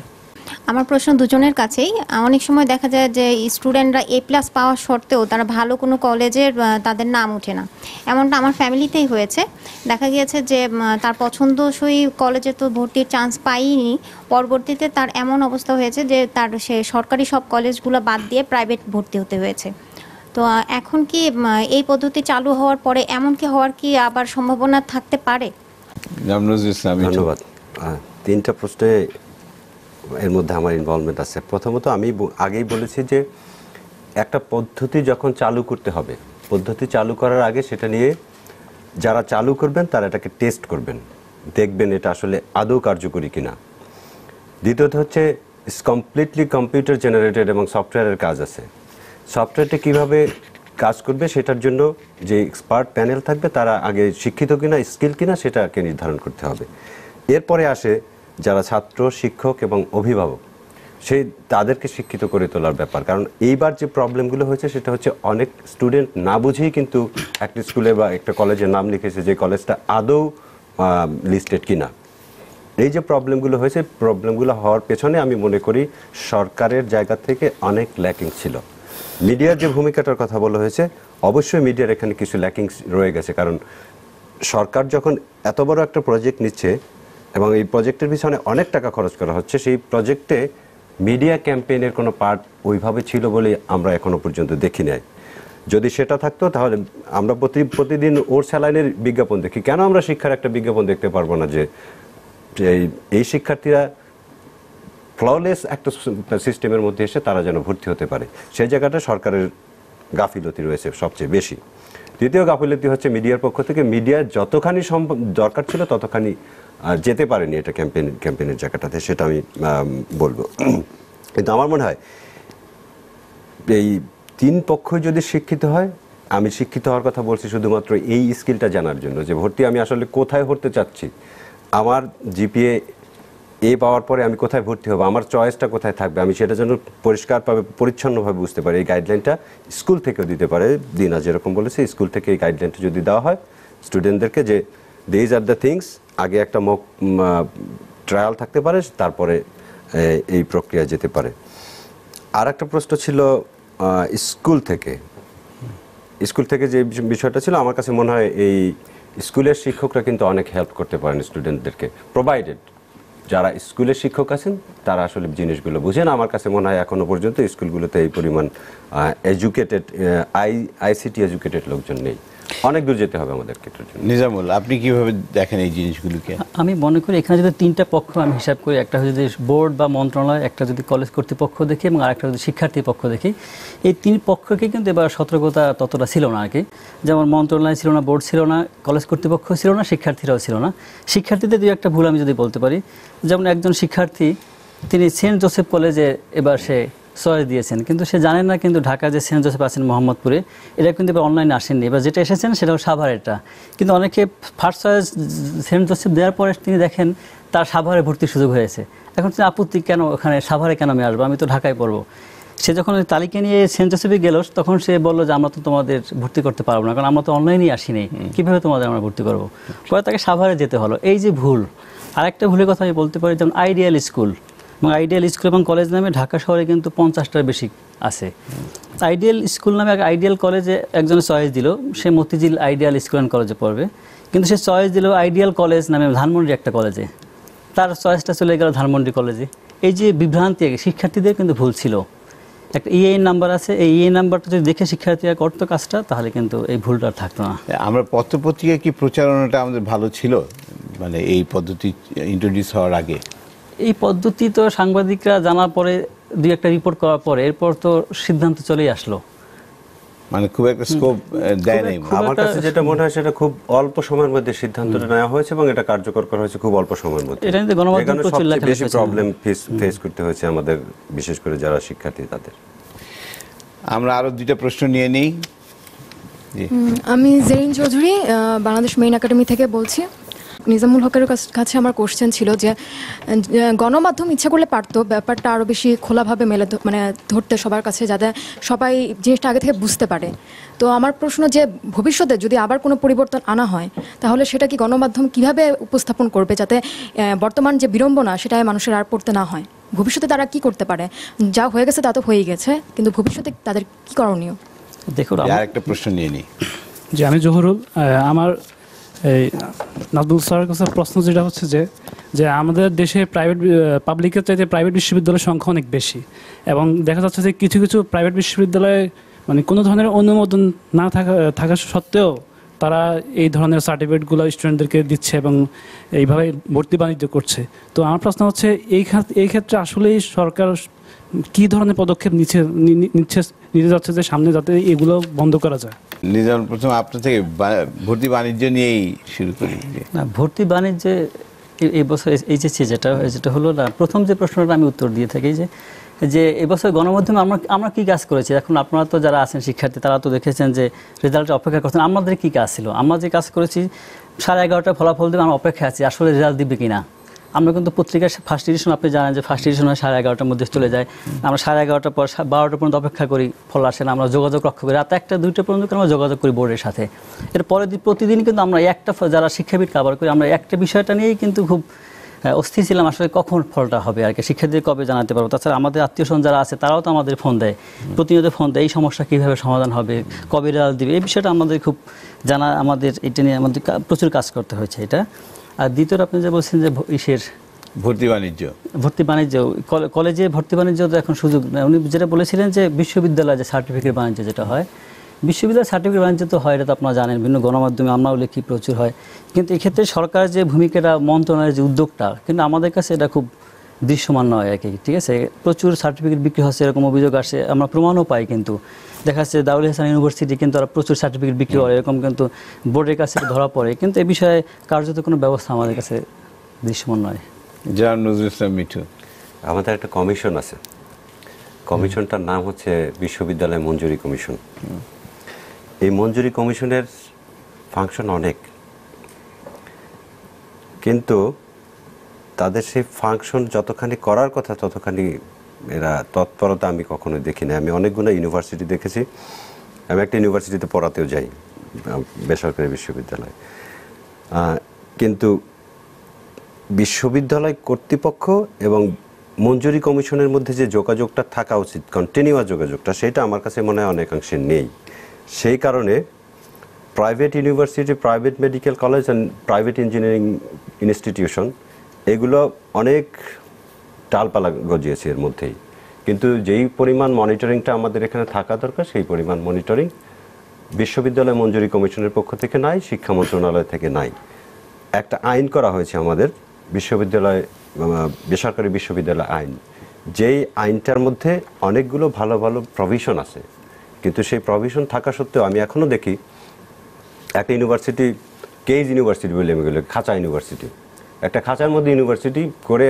আমার প্রশ্ন দুজনের কাছেই। অনেক সময় দেখা যায় যে স্টুডেন্টরা A+ পাওয়া সত্ত্বেও তারা ভালো কোনো কলেজের তাদের নাম ওঠে না, এমনটা আমার ফ্যামিলিতেই হয়েছে। দেখা গিয়েছে যে তার পছন্দসই কলেজে তো ভর্তির চান্স পাইনি, পরবর্তীতে তার এমন অবস্থা হয়েছে যে তার সে সরকারি সব কলেজগুলো বাদ দিয়ে প্রাইভেট ভর্তি হতে হয়েছে। তো এখন কি এই পদ্ধতি চালু হওয়ার পরে এমন কি হওয়ার কি আবার সম্ভাবনা থাকতে পারে? ধন্যবাদ। তিনটা প্রশ্নে এর মধ্যে আমার ইনভলভমেন্ট আছে। প্রথমত আমি আগেই বলেছি যে একটা পদ্ধতি যখন চালু করতে হবে, পদ্ধতি চালু করার আগে সেটা নিয়ে যারা চালু করবেন তারা এটাকে টেস্ট করবেন, দেখবেন এটা আসলে আদৌ কার্যকরী কিনা। দ্বিতীয়ত হচ্ছে ইটস কমপ্লিটলি কম্পিউটার জেনারেটেড এবং সফটওয়্যারের কাজ আছে। সফটওয়্যারটা কিভাবে কাজ করবে সেটার জন্য যে এক্সপার্ট প্যানেল থাকবে তারা আগে শিক্ষিত কিনা, স্কিল কিনা সেটাকে নির্ধারণ করতে হবে। এরপরে আসে যারা ছাত্র, শিক্ষক এবং অভিভাবক, সেই তাদেরকে শিক্ষিত করে তোলার ব্যাপার। কারণ এইবার যে প্রবলেমগুলো হয়েছে সেটা হচ্ছে অনেক স্টুডেন্ট না বুঝেই কিন্তু একটা স্কুলে বা একটা কলেজের নাম লিখেছে যে কলেজটা আদৌ লিস্টেড কিনা। এই যে প্রবলেমগুলো হয়েছে, প্রবলেমগুলো হওয়ার পেছনে আমি মনে করি সরকারের জায়গা থেকে অনেক ল্যাকিং ছিল। মিডিয়ার যে ভূমিকাটার কথা বলা হয়েছে, অবশ্যই মিডিয়ার এখানে কিছু ল্যাকিংস রয়ে গেছে। কারণ সরকার যখন এত বড় একটা প্রজেক্ট নিচ্ছে এবং এই প্রজেক্টের পিছনে অনেক টাকা খরচ করা হচ্ছে, সেই প্রজেক্টে মিডিয়া ক্যাম্পেইনের কোনো পার্ট ওইভাবে ছিল বলে আমরা এখনো পর্যন্ত দেখি নাই। যদি সেটা থাকতো তাহলে আমরা প্রতিদিন ওর স্যালাইনের বিজ্ঞাপন দেখি, কেন আমরা শিক্ষার একটা বিজ্ঞাপন দেখতে পারবো না যে এই শিক্ষার্থীরা ফ্ললেস একটা সিস্টেমের মধ্যে এসে তারা যেন ভর্তি হতে পারে। সেই জায়গাটা সরকারের গাফিলতি রয়েছে সবচেয়ে বেশি। দ্বিতীয় গাফিলতি হচ্ছে মিডিয়ার পক্ষ থেকে, মিডিয়ার যতখানি দরকার ছিল ততখানি যেতে পারেনি এটা ক্যাম্পেইনের জায়গাটাতে, সেটা আমি বলবো। কিন্তু আমার মনে হয় এই তিন পক্ষ যদি শিক্ষিত হয়, আমি শিক্ষিত হওয়ার কথা বলছি শুধুমাত্র এই স্কিলটা জানার জন্য যে ভর্তি আমি আসলে কোথায় হতে চাচ্ছি, আমার জিপিএ এ পাওয়ার পরে আমি কোথায় ভর্তি হব, আমার চয়েসটা কোথায় থাকবে, আমি সেটা যেন পরিষ্কারভাবে পরিচ্ছন্নভাবে বুঝতে পারি। এই গাইডলাইনটা স্কুল থেকেও দিতে পারে। দিনা যেরকম বলেছে, স্কুল থেকে এই গাইডলাইনটা যদি দেওয়া হয় স্টুডেন্টদেরকে যে দিজ আর দ্য থিংস, আগে একটা মক ট্রায়াল থাকতে পারে, তারপরে এই প্রক্রিয়া যেতে পারে। আর একটা প্রশ্ন ছিল স্কুল থেকে যে বিষয়টা ছিল, আমার কাছে মনে হয় এই স্কুলের শিক্ষকরা কিন্তু অনেক হেল্প করতে পারেন স্টুডেন্টদেরকে, প্রোভাইডেড যারা স্কুলের শিক্ষক আছেন তারা আসলে জিনিসগুলো বুঝেন। আমার কাছে মনে হয় এখনো পর্যন্ত স্কুলগুলোতে এই পরিমাণ এডুকেটেড আইসিটি এডুকেটেড লোকজন নেই। অনেক দূর যেতে হবে আমাদেরকে। নিজামুল, আপনি কিভাবে দেখেন এই জিনিসগুলোকে? আমি মনে করি এখানে যদি তিনটা পক্ষ আমি হিসাব করি, একটা যদি বোর্ড বা মন্ত্রণালয়, একটা যদি কলেজ কর্তৃপক্ষ দেখি এবং আরেকটা যদি শিক্ষার্থী পক্ষ দেখি, এই তিন পক্ষকে কিন্তু এবার সতর্কতা ততটা ছিল না আর কি। যেমন মন্ত্রণালয় ছিল না, বোর্ড ছিল না, কলেজ কর্তৃপক্ষ ছিল না, শিক্ষার্থীরাও ছিল না। শিক্ষার্থীদের দুই একটা ভুল আমি যদি বলতে পারি, যেমন একজন শিক্ষার্থী তিনি সেন্ট জোসেফ কলেজে এবার সে চয়েস দিয়েছেন, কিন্তু সে জানেন না কিন্তু ঢাকা যে সেন্ট জোসেফ আছেন মোহাম্মদপুরে, এটা কিন্তু এবার অনলাইনে আসেননি। এবার যেটা এসেছেন সেটাও সাভারেরটা, কিন্তু অনেকে ফার্স্ট চয়েস সেন্ট জোসেফ দেওয়ার পরে তিনি দেখেন তার সাভারে ভর্তির সুযোগ হয়েছে। এখন তিনি আপত্তি, কেন ওখানে সাভারে কেন আমি আসবো, আমি তো ঢাকায় পড়বো। সে যখন ওই তালিকা নিয়ে সেন্ট জোসেফে গেল, তখন সে বললো যে আমরা তো তোমাদের ভর্তি করতে পারবো না, কারণ আমরা তো অনলাইনেই আসিনি, কীভাবে তোমাদের আমরা ভর্তি করবো। পরে তাকে সাভারে যেতে হলো। এই যে ভুল। আরেকটা ভুলের কথা আমি বলতে পারি, যেমন আইডিয়াল স্কুল এবং কলেজ নামে ঢাকা শহরে কিন্তু 50টার বেশি আছে। আইডিয়াল স্কুল নামে আইডিয়াল কলেজে একজনের চয়েস দিল, সে মতিঝিল আইডিয়াল স্কুল অ্যান্ড কলেজে পড়বে, কিন্তু সে চয়েস দিল আইডিয়াল কলেজ নামে ধানমন্ডি একটা কলেজে, তার চয়েসটা চলে গেল ধানমন্ডি কলেজে। এই যে বিভ্রান্তি, শিক্ষার্থীদের কিন্তু ভুল ছিল। একটা ইএন নাম্বার আছে, এই ইএন নাম্বারটা যদি দেখে শিক্ষার্থীরা করতো কাজটা, তাহলে কিন্তু এই ভুলটা থাকতো না। আমরা পত্রপত্রিকা কি প্রচারণাটা আমাদের ভালো ছিল, মানে এই পদ্ধতি ইন্ট্রোডিউস হওয়ার আগে? এই পদ্ধতি তো সাংবাদিকরা জানার পরে, দুই একটা রিপোর্ট করার পরে, এরপর তো সিদ্ধান্ত চলেই আসলো, মানে খুব একটা স্কোপ দেয় নাই। আমার কাছে যেটা মনে হয় সেটা খুব অল্প সময়ের মধ্যে সিদ্ধান্তটা নেওয়া হয়েছে এবং এটা কার্যকর করা হয়েছে খুব অল্প সময়ের মধ্যে। এটা নিয়ে গণমাধ্যমে প্রচুর লেখা বেশি প্রবলেম ফেস করতে হয়েছে আমাদের, বিশেষ করে যারা শিক্ষার্থী তাদের। আমরা আরো দুইটা প্রশ্ন নিয়ে নিই। আমি জেরিন চৌধুরী, বাংলাদেশ মেইন একাডেমি থেকে বলছি। নিজামুল হকের কাছে আমার কোশ্চেন ছিল যে গণমাধ্যম ইচ্ছা করলে পারতো ব্যাপারটা আরও বেশি খোলাভাবে মানে ধরতে সবার কাছে, যাতে সবাই জিনিসটা আগে থেকে বুঝতে পারে। তো আমার প্রশ্ন যে ভবিষ্যতে যদি আবার কোনো পরিবর্তন আনা হয়, তাহলে সেটা কি গণমাধ্যম কিভাবে উপস্থাপন করবে, যাতে বর্তমান যে বিড়ম্বনা সেটা মানুষের আর পড়তে না হয়? ভবিষ্যতে তারা কি করতে পারে? যা হয়ে গেছে তা তো হয়েই গেছে, কিন্তু ভবিষ্যতে তাদের কি করণীয়? দেখুন, একটা প্রশ্ন নিয়ে নিই। যে আমি জহুরুল, আমার এই নাজমুল স্যারের কাছে প্রশ্ন যেটা হচ্ছে যে আমাদের দেশে পাবলিকের চাইতে প্রাইভেট বিশ্ববিদ্যালয়ের সংখ্যা অনেক বেশি, এবং দেখা যাচ্ছে যে কিছু কিছু প্রাইভেট বিশ্ববিদ্যালয়ে মানে কোনো ধরনের অনুমোদন না থাকা সত্ত্বেও তারা এই ধরনের সার্টিফিকেটগুলো স্টুডেন্টদেরকে দিচ্ছে এবং এইভাবে ভর্তি বাণিজ্য করছে। তো আমার প্রশ্ন হচ্ছে এই ক্ষেত্রে আসলেই সরকার কি ধরনের পদক্ষেপ নিতে যাচ্ছে যে সামনে, যাতে এগুলো বন্ধ করা যায়? নিজাম, প্রথম আপনার থেকে ভর্তি বাণিজ্য নিয়েই শুরু করি। না, ভর্তি বাণিজ্যে এই বছর এইচএসসি যেটা হলো না, প্রথম যে প্রশ্নটা আমি উত্তর দিয়ে থাকি যে এবছর গণমাধ্যমে আমরা কী কাজ করেছি। এখন আপনারা তো যারা আছেন শিক্ষার্থী, তারা তো দেখেছেন যে রেজাল্টের অপেক্ষা করছেন। আমাদের কী কাজ ছিল? আমরা যে কাজ করেছি, 11:30 ফলাফল দেবে, আমরা অপেক্ষা আছি আসলে রেজাল্ট দিবে কিনা। আমরা কিন্তু পত্রিকার ফার্স্ট এডিশন, আপনি জানেন যে ফার্স্ট এডিশন হয় 11:30টার মধ্যে চলে যায়, আমরা 11:30টার পর 12টা পর্যন্ত অপেক্ষা করি, ফল আসে না, আমরা যোগাযোগ রক্ষা করি, রাত 1টা-2টা পর্যন্ত আমরা যোগাযোগ করি বোর্ডের সাথে। এরপরে প্রতিদিন কিন্তু আমরা যারা শিক্ষাবিদ কাভার করি, আমরা একটা বিষয়টা নিয়েই কিন্তু খুব অস্থির ছিলাম, আসলে কখন ফলটা হবে আর কি, শিক্ষার্থীদের কবে জানাতে পারবো। তাছাড়া আমাদের আত্মীয়স্বজন যারা আছে তারাও তো আমাদের ফোন দেয়, প্রতিনিয়ত ফোন দেয়, এই সমস্যা কীভাবে সমাধান হবে, কবে রেজাল্ট দিবে, এই বিষয়টা আমাদের খুব জানা, আমাদের এটা নিয়ে আমাদের প্রচুর কাজ করতে হয়েছে এটা। আর দ্বিতীয়ত আপনি যে বলছেন যে ভর্তি বাণিজ্য কলেজে ভর্তি বাণিজ্য তো এখন সুযোগ নেই। উনি যেটা বলেছিলেন যে বিশ্ববিদ্যালয়ে যে সার্টিফিকেট বাণিজ্য যেটা হয়, বিশ্ববিদ্যালয়ের সার্টিফিকেট বাণিজ্য তো হয়, এটা তো আপনারা জানেন, বিভিন্ন গণমাধ্যমে আমরাও লিখি, প্রচুর হয়। কিন্তু এক্ষেত্রে সরকারের যে ভূমিকাটা, মন্ত্রণালয়ের যে উদ্যোগটা, কিন্তু আমাদের কাছে এটা খুব দৃশ্যমান নয় আর কি। ঠিক আছে, প্রচুর সার্টিফিকেট বিক্রি হচ্ছে এরকম অভিযোগ আসে, আমরা প্রমাণও পাই। কিন্তু দেখা যাচ্ছে দাউল হাসান ইউনিভার্সিটি কিন্তু তারা প্রচুর সার্টিফিকেট বিক্রি করে, এরকম কিন্তু বোর্ডের কাছে ধরা পড়ে, কিন্তু এই বিষয়ে কার্যত কোনো ব্যবস্থা আমাদের কাছে দৃশ্যমান নয়। নজরুল ইসলাম মিঠু, আমাদের একটা কমিশন আছে, কমিশনটার নাম হচ্ছে বিশ্ববিদ্যালয় মঞ্জুরি কমিশন। এই মঞ্জুরি কমিশনের ফাংশন অনেক, কিন্তু তাদের সেই ফাংশন যতখানি করার কথা ততখানি এরা তৎপরতা আমি কখনো দেখি না। আমি অনেকগুলো ইউনিভার্সিটি দেখেছি, আমি একটা ইউনিভার্সিটিতে পড়াতেও যাই, বেসরকারি বিশ্ববিদ্যালয়, কিন্তু বিশ্ববিদ্যালয় কর্তৃপক্ষ এবং মঞ্জুরি কমিশনের মধ্যে যে যোগাযোগটা থাকা উচিত, কন্টিনিউয়াস যোগাযোগটা, সেটা আমার কাছে মনে হয় অনেকাংশে নেই। সেই কারণে private university, private medical college and private engineering institution এগুলো অনেক ডালপালা গজিয়েছে এর মধ্যেই, কিন্তু যেই পরিমাণ মনিটরিংটা আমাদের এখানে থাকা দরকার সেই পরিমাণ মনিটরিং বিশ্ববিদ্যালয় মঞ্জুরি কমিশনের পক্ষ থেকে নাই, শিক্ষা মন্ত্রণালয় থেকে নাই। একটা আইন করা হয়েছে আমাদের বিশ্ববিদ্যালয়, বেসরকারি বিশ্ববিদ্যালয় আইন, যেই আইনটার মধ্যে অনেকগুলো ভালো ভালো প্রভিশন আছে, কিন্তু সেই প্রভিশন থাকা সত্ত্বেও আমি এখনও দেখি একটা ইউনিভার্সিটি, কেজ ইউনিভার্সিটি বলে আমি গেলে খাঁচা ইউনিভার্সিটি, একটা খাঁচার মধ্যে ইউনিভার্সিটি করে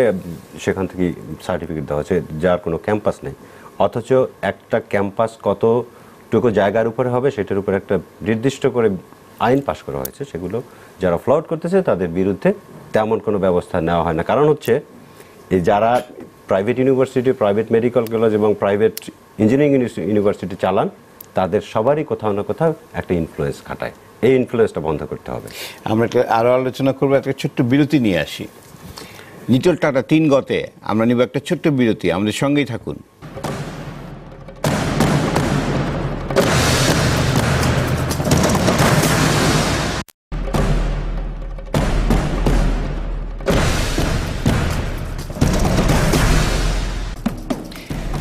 সেখান থেকে সার্টিফিকেট দেওয়া হচ্ছে, যার কোনো ক্যাম্পাস নেই। অথচ একটা ক্যাম্পাস কতটুকু জায়গার উপরে হবে সেটার উপরে একটা নির্দিষ্ট করে আইন পাশ করা হয়েছে, সেগুলো যারা ফ্লড করতেছে তাদের বিরুদ্ধে তেমন কোনো ব্যবস্থা নেওয়া হয় না। কারণ হচ্ছে এই যারা private university, private medical college এবং প্রাইভেট ইঞ্জিনিয়ারিং ইউনিভার্সিটি চালান, তাদের সবারই কোথাও না কোথাও একটা ইনফ্লুয়েন্স খাটায়। এই ইনফ্লুয়েন্সটা বন্ধ করতে হবে। আমরা আরও আলোচনা করবো, একটা ছোট্ট বিরতি নিয়ে আসি। নিটোল টাটা 3 গতে আমরা নিব একটা ছোট্ট বিরতি, আমাদের সঙ্গেই থাকুন।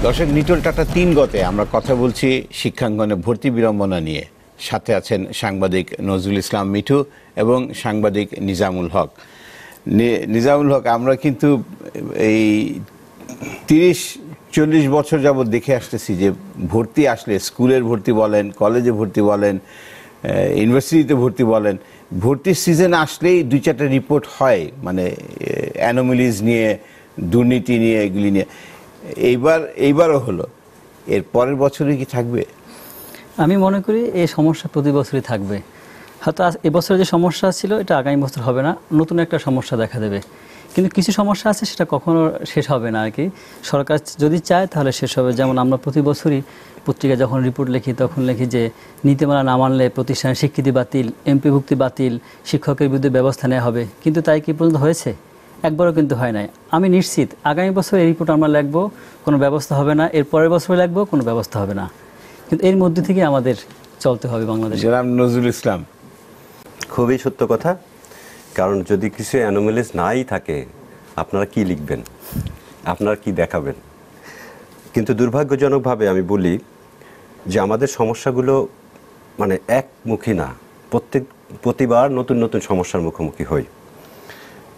দর্শক, নিটোল টাটা 3 গতে আমরা কথা বলছি শিক্ষাঙ্গনে ভর্তি বিড়ম্বনা নিয়ে। সাথে আছেন সাংবাদিক নজরুল ইসলাম মিঠু এবং সাংবাদিক নিজামুল হক। নিজামুল হক, আমরা কিন্তু এই 30-40 বছর যাবৎ দেখে আসতেছি যে ভর্তি আসলে, স্কুলের ভর্তি বলেন, কলেজে ভর্তি বলেন, ইউনিভার্সিটিতে ভর্তি বলেন, ভর্তির সিজন আসলেই 2-4টা রিপোর্ট হয়, মানে অ্যানোমালিজ নিয়ে, দুর্নীতি নিয়ে, এগুলি নিয়ে। এইবারও হলো। এর পরের বছরে কি থাকবে? আমি মনে করি এই সমস্যা প্রতি বছরই থাকবে। হয়তো এবছরে যে সমস্যা ছিল এটা আগামী বছর হবে না, নতুন একটা সমস্যা দেখা দেবে। কিন্তু কিছু সমস্যা আছে সেটা কখনো শেষ হবে না আর কি। সরকার যদি চায় তাহলে শেষ হবে। যেমন আমরা প্রতি বছরই পত্রিকায় যখন রিপোর্ট লিখি তখন লিখি যে নীতিমালা না মানলে প্রতিষ্ঠানের স্বীকৃতি বাতিল, এমপিভুক্তি বাতিল, শিক্ষকের বিরুদ্ধে ব্যবস্থা নেওয়া হবে। কিন্তু তাই কি পর্যন্ত হয়েছে? একবারও কিন্তু হয় নাই। আমি নিশ্চিত আগামী বছর এই রিপোর্ট আমরা লিখবো, কোনো ব্যবস্থা হবে না। এর পরের বছরে লিখবো, কোনো ব্যবস্থা হবে না। কিন্তু এর মধ্যে থেকে আমাদের চলতে হবে বাংলাদেশ। নজরুল ইসলাম, খুবই সত্য কথা। কারণ যদি কিছু অ্যানোমালিজ নাই থাকে, আপনারা কি লিখবেন, আপনারা কি দেখাবেন? কিন্তু দুর্ভাগ্যজনকভাবে আমি বলি যে আমাদের সমস্যাগুলো মানে একমুখী না, প্রতিবার নতুন নতুন সমস্যার মুখোমুখি হই,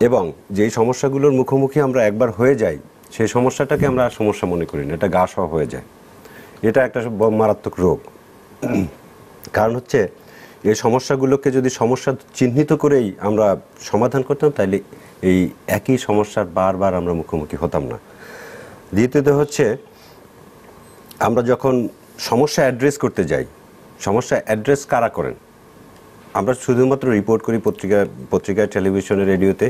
এবং যেই সমস্যাগুলোর মুখোমুখি আমরা একবার হয়ে যাই সেই সমস্যাটাকে আমরা আর সমস্যা মনে করি না, এটা গা সওয়া হয়ে যায়। এটা একটা মারাত্মক রোগ। কারণ হচ্ছে এই সমস্যাগুলোকে যদি সমস্যা চিহ্নিত করেই আমরা সমাধান করতাম তাহলে এই একই সমস্যার বারবার আমরা মুখোমুখি হতাম না। দ্বিতীয়ত হচ্ছে আমরা যখন সমস্যা অ্যাড্রেস করতে যাই, সমস্যা অ্যাড্রেস কারা করেন? আমরা শুধুমাত্র রিপোর্ট করি পত্রিকায়, টেলিভিশনে, রেডিওতে।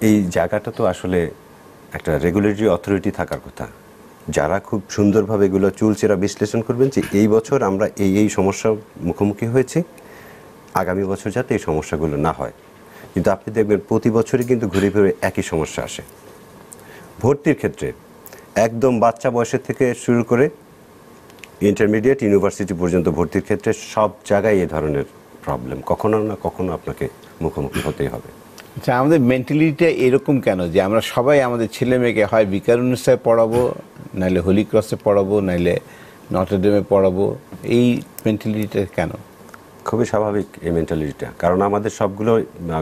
এই জায়গাটা তো আসলে একটা রেগুলেটরি অথরিটি থাকার কথা, যারা খুব সুন্দরভাবে এগুলো চুলচেরা বিশ্লেষণ করবেন যে এই বছর আমরা এই সমস্যার মুখোমুখি হয়েছি, আগামী বছর যাতে এই সমস্যাগুলো না হয়। কিন্তু আপনি দেখবেন প্রতি বছরই কিন্তু ঘুরে ফিরে একই সমস্যা আসে। ভর্তির ক্ষেত্রে একদম বাচ্চা বয়সের থেকে শুরু করে ইন্টারমিডিয়েট, ইউনিভার্সিটি পর্যন্ত ভর্তির ক্ষেত্রে সব জায়গায় এই ধরনের প্রবলেম কখনো না কখনো আপনাকে মুখোমুখি হতেই হবে। আচ্ছা, আমাদের মেন্টালিটিটা এরকম কেন যে আমরা সবাই আমাদের ছেলে মেয়েকে হয় বিকারুন্নিসায় পড়াবো, নাইলে হোলি ক্রসে পড়াবো, নাইলে নটরডেমে পড়াবো? এই মেন্টালিটিটা কেন? খুবই স্বাভাবিক এই মেন্টালিটিটা। কারণ আমাদের সবগুলো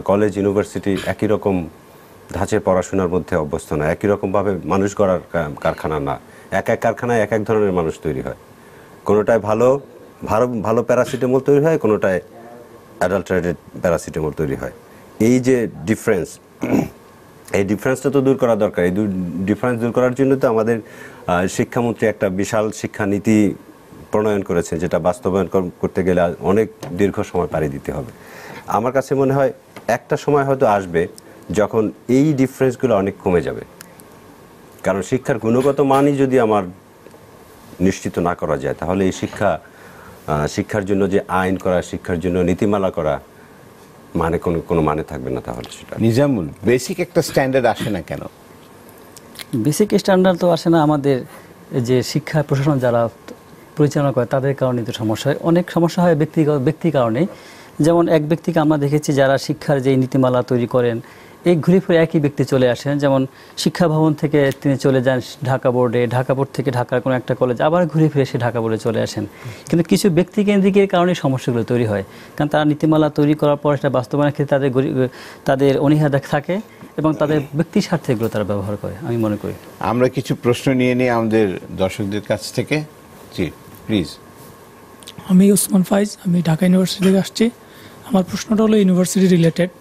কলেজ, ইউনিভার্সিটি একই রকম ধাঁচের পড়াশোনার মধ্যে অভ্যস্ত না, একই রকমভাবে মানুষ গড়ার কারখানা না। এক এক কারখানায় এক এক ধরনের মানুষ তৈরি হয়। কোনোটায় ভালো ভালো প্যারাসিটামল তৈরি হয়, কোনোটায় অ্যাডাল্টারেটেড প্যারাসিটামল তৈরি হয়। এই যে ডিফারেন্স, এই ডিফারেন্সটা তো দূর করা দরকার। এই ডিফারেন্স দূর করার জন্য তো আমাদের শিক্ষামন্ত্রী একটা বিশাল শিক্ষানীতি প্রণয়ন করেছেন, যেটা বাস্তবায়ন করতে গেলে অনেক দীর্ঘ সময় পাড়ি দিতে হবে। আমার কাছে মনে হয় একটা সময় হয়তো আসবে যখন এই ডিফারেন্সগুলো অনেক কমে যাবে। কারণ শিক্ষার গুণগত মানই যদি আমার নিশ্চিত না করা যায়, তাহলে এই শিক্ষার জন্য যে আইন করা, শিক্ষার জন্য নীতিমালা করা, মানে কোনো মানে থাকবে না। তাহলে সেটা নিজামুল, বেসিক একটা স্ট্যান্ডার্ড আসে না কেন? বেসিক স্ট্যান্ডার্ড তো আসে না আমাদের যে শিক্ষা প্রশাসন যারা পরিচালনা করে তাদের কারণে তো সমস্যা হয়। অনেক সমস্যা হয় ব্যক্তি কারণে। যেমন এক ব্যক্তিকে আমরা দেখেছি যারা শিক্ষার যে নীতিমালা তৈরি করেন, এই ঘুরে ফিরে একই ব্যক্তি চলে আসেন। যেমন শিক্ষা ভবন থেকে তিনি চলে যান ঢাকা বোর্ডে, ঢাকা বোর্ড থেকে ঢাকার কোনো একটা কলেজ, আবার ঘুরে ফিরে সে ঢাকা বোর্ডে চলে আসেন। কিন্তু কিছু ব্যক্তিকেন্দ্রিকের কারণে সমস্যাগুলো তৈরি হয়, কারণ তারা নীতিমালা তৈরি করার পর সেটা বাস্তবায়নের ক্ষেত্রে তাদের অনীহা থাকে এবং তাদের ব্যক্তি স্বার্থে এগুলো তারা ব্যবহার করে, আমি মনে করি। আমরা কিছু প্রশ্ন নিয়ে নিই আমাদের দর্শকদের কাছ থেকে। জি প্লিজ। আমি ওসমান ফাইজ, আমি ঢাকা ইউনিভার্সিটি থেকে আসছি। আমার প্রশ্নটা হলো ইউনিভার্সিটি রিলেটেড,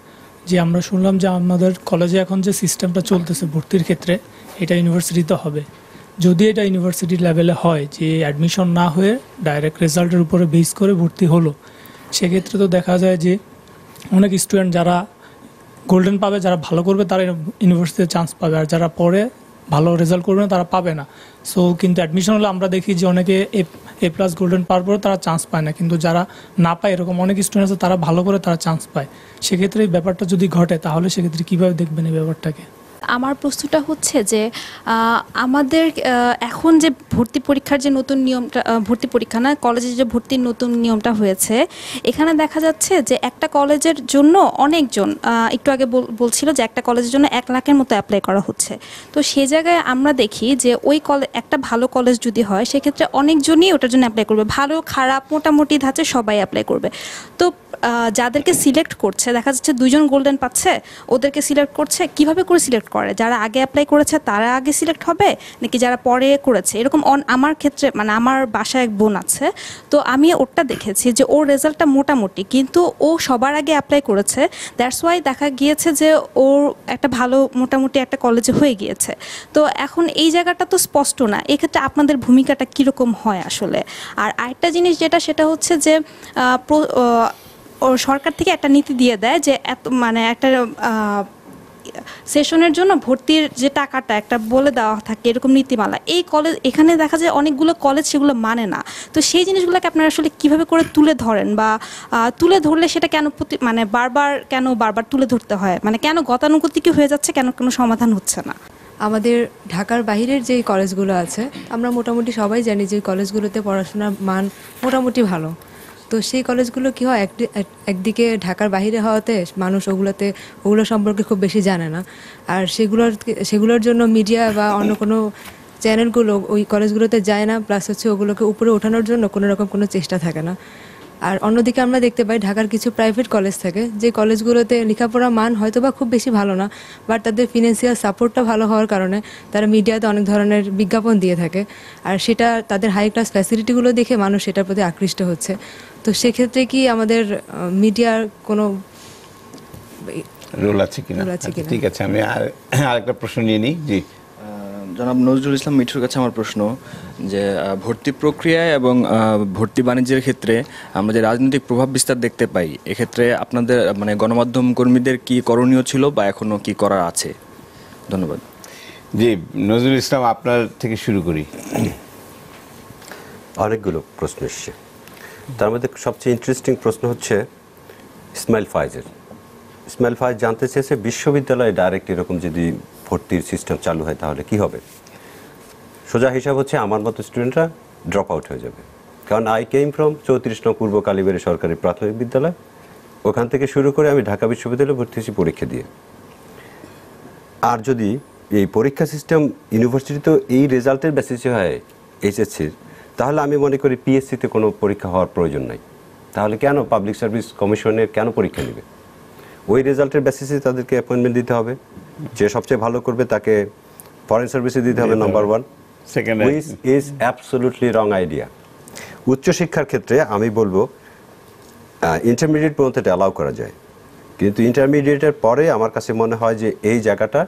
যে আমরা শুনলাম যে আমাদের কলেজে এখন যে সিস্টেমটা চলতেছে ভর্তির ক্ষেত্রে, এটা ইউনিভার্সিটিতে হবে। যদি এটা ইউনিভার্সিটি লেভেলে হয় যে অ্যাডমিশন না হয়ে ডাইরেক্ট রেজাল্টের উপরে বেস করে ভর্তি হলো, সেক্ষেত্রে তো দেখা যায় যে অনেক স্টুডেন্ট যারা গোল্ডেন পাবে, যারা ভালো করবে তারা ইউনিভার্সিটিতে চান্স পাবে, আর যারা পরে ভালো রেজাল্ট করবে না তারা পাবে না। সো কিন্তু অ্যাডমিশন হলে আমরা দেখি যে অনেকে A+ গোল্ডেন পাওয়ার পরে তারা চান্স পায় না, কিন্তু যারা না পায় এরকম অনেক স্টুডেন্ট আছে তারা ভালো করে তারা চান্স পায়। সেক্ষেত্রে এই ব্যাপারটা যদি ঘটে তাহলে সেক্ষেত্রে কীভাবে দেখবেন এই ব্যাপারটাকে? আমার প্রশ্নটা হচ্ছে যে আমাদের এখন যে ভর্তি পরীক্ষার যে নতুন নিয়মটা, ভর্তি পরীক্ষা না, কলেজে যে ভর্তির নতুন নিয়মটা হয়েছে, এখানে দেখা যাচ্ছে যে একটা কলেজের জন্য অনেকজন, একটু আগে বলছিল যে একটা কলেজের জন্য 1 লাখের মতো অ্যাপ্লাই করা হচ্ছে। তো সেই জায়গায় আমরা দেখি যে ওই একটা ভালো কলেজ যদি হয় সেক্ষেত্রে অনেকজনই ওটার জন্য অ্যাপ্লাই করবে, ভালো খারাপ মোটামুটি ধাঁচে সবাই অ্যাপ্লাই করবে। তো যাদেরকে সিলেক্ট করছে দেখা যাচ্ছে 2 জন গোল্ডেন পাচ্ছে, ওদেরকে সিলেক্ট করছে, কিভাবে করে সিলেক্ট করে? যারা আগে অ্যাপ্লাই করেছে তারা আগে সিলেক্ট হবে নাকি যারা পরে করেছে? এরকম আমার ক্ষেত্রে, মানে আমার বাসায় এক বোন আছে, তো আমি ওটা দেখেছি যে ওর রেজাল্টটা মোটামুটি, কিন্তু ও সবার আগে অ্যাপ্লাই করেছে, দ্যাটস ওয়াই দেখা গিয়েছে যে ওর একটা ভালো মোটামুটি একটা কলেজে হয়ে গিয়েছে। তো এখন এই জায়গাটা তো স্পষ্ট না, এক্ষেত্রে আপনাদের ভূমিকাটা কীরকম হয় আসলে? আর আরেকটা জিনিস যেটা, সেটা হচ্ছে যে সরকার থেকে একটা নীতি দিয়ে দেয় যে মানে একটা সেশনের জন্য ভর্তির যে টাকাটা একটা বলে দেওয়া থাকে, এরকম নীতিমালা। এই কলেজ, এখানে দেখা যায় অনেকগুলো কলেজ সেগুলো মানে না। তো সেই জিনিসগুলোকে আপনারা আসলে কিভাবে করে তুলে ধরেন, বা তুলে ধরলে সেটা কেন মানে বারবার তুলে ধরতে হয়, মানে কেন গতানুগতিক হয়ে যাচ্ছে, কেন কোনো সমাধান হচ্ছে না? আমাদের ঢাকার বাইরের যে কলেজগুলো আছে, আমরা মোটামুটি সবাই জানি যে কলেজগুলোতে পড়াশোনার মান মোটামুটি ভালো। তো সেই কলেজগুলো কী হয়, একদিকে ঢাকার বাইরে হওয়াতে মানুষ ওগুলো সম্পর্কে খুব বেশি জানে না, আর সেগুলোর জন্য মিডিয়া বা অন্য কোনো চ্যানেলগুলো ওই কলেজগুলোতে যায় না, প্লাস হচ্ছে ওগুলোকে উপরে ওঠানোর জন্য কোনো রকম কোনো চেষ্টা থাকে না। আর অন্যদিকে আমরা দেখতে পাই ঢাকার কিছু প্রাইভেট কলেজ থাকে, যে কলেজগুলোতে লেখাপড়ার মান হয়তো বা খুব বেশি ভালো না, বাট তাদের ফিনান্সিয়াল সাপোর্টটা ভালো হওয়ার কারণে তারা মিডিয়াতে অনেক ধরনের বিজ্ঞাপন দিয়ে থাকে, আর সেটা তাদের হাই ক্লাস ফ্যাসিলিটিগুলো দেখে মানুষ সেটার প্রতি আকৃষ্ট হচ্ছে। তো সেক্ষেত্রে কি আমাদের মিডিয়ার কোনো রোল আছে কিনা? ঠিক আছে, আমি আরেকটা প্রশ্ন নিয়ে নিই। জি জনাব নজরুল ইসলাম মিঠুর কাছে আমার প্রশ্ন, যে ভর্তি প্রক্রিয়ায় এবং ভর্তি বাণিজ্যের ক্ষেত্রে আমরা যে রাজনৈতিক প্রভাব বিস্তার দেখতে পাই, এক্ষেত্রে আপনাদের মানে গণমাধ্যম কর্মীদের কি করণীয় ছিল বা এখনো কি করার আছে? ধন্যবাদ। জি নজরুল ইসলাম, আপনার থেকে শুরু করি। অনেকগুলো প্রশ্ন এসছে, তার মধ্যে সবচেয়ে ইন্টারেস্টিং প্রশ্ন হচ্ছে ইসমাইল ফায়েজ জানতে চেয়েছে বিশ্ববিদ্যালয়ে ডাইরেক্ট এরকম যদি ভর্তির সিস্টেম চালু হয় তাহলে কি হবে? সোজা হিসাব হচ্ছে আমার মতো স্টুডেন্টরা ড্রপ আউট হয়ে যাবে, কারণ আই কেম ফ্রম 34 নং পূর্ব কালীবাড়ি সরকারি প্রাথমিক বিদ্যালয়, ওখান থেকে শুরু করে আমি ঢাকা বিশ্ববিদ্যালয়ে ভর্তি হয়েছি পরীক্ষা দিয়ে। আর যদি এই পরীক্ষা সিস্টেম ইউনিভার্সিটিতে এই রেজাল্টের বেসিসে হয় এইচএসসির, তাহলে আমি মনে করি পিএসসিতে কোনো পরীক্ষা হওয়ার প্রয়োজন নাই। তাহলে কেন পাবলিক সার্ভিস কমিশনের কেন পরীক্ষা নেবে? ওই রেজাল্টের বেসিসে তাদেরকে অ্যাপয়েন্টমেন্ট দিতে হবে, যে সবচেয়ে ভালো করবে তাকে ফরেন সার্ভিসে দিতে হবে number 1, which is absolutely wrong idea. উচ্চশিক্ষার ক্ষেত্রে আমি বলবো ইন্টারমিডিয়েট পর্যন্ত এটা অ্যালাউ করা যায়, কিন্তু ইন্টারমিডিয়েটের পরে আমার কাছে মনে হয় যে এই জায়গাটা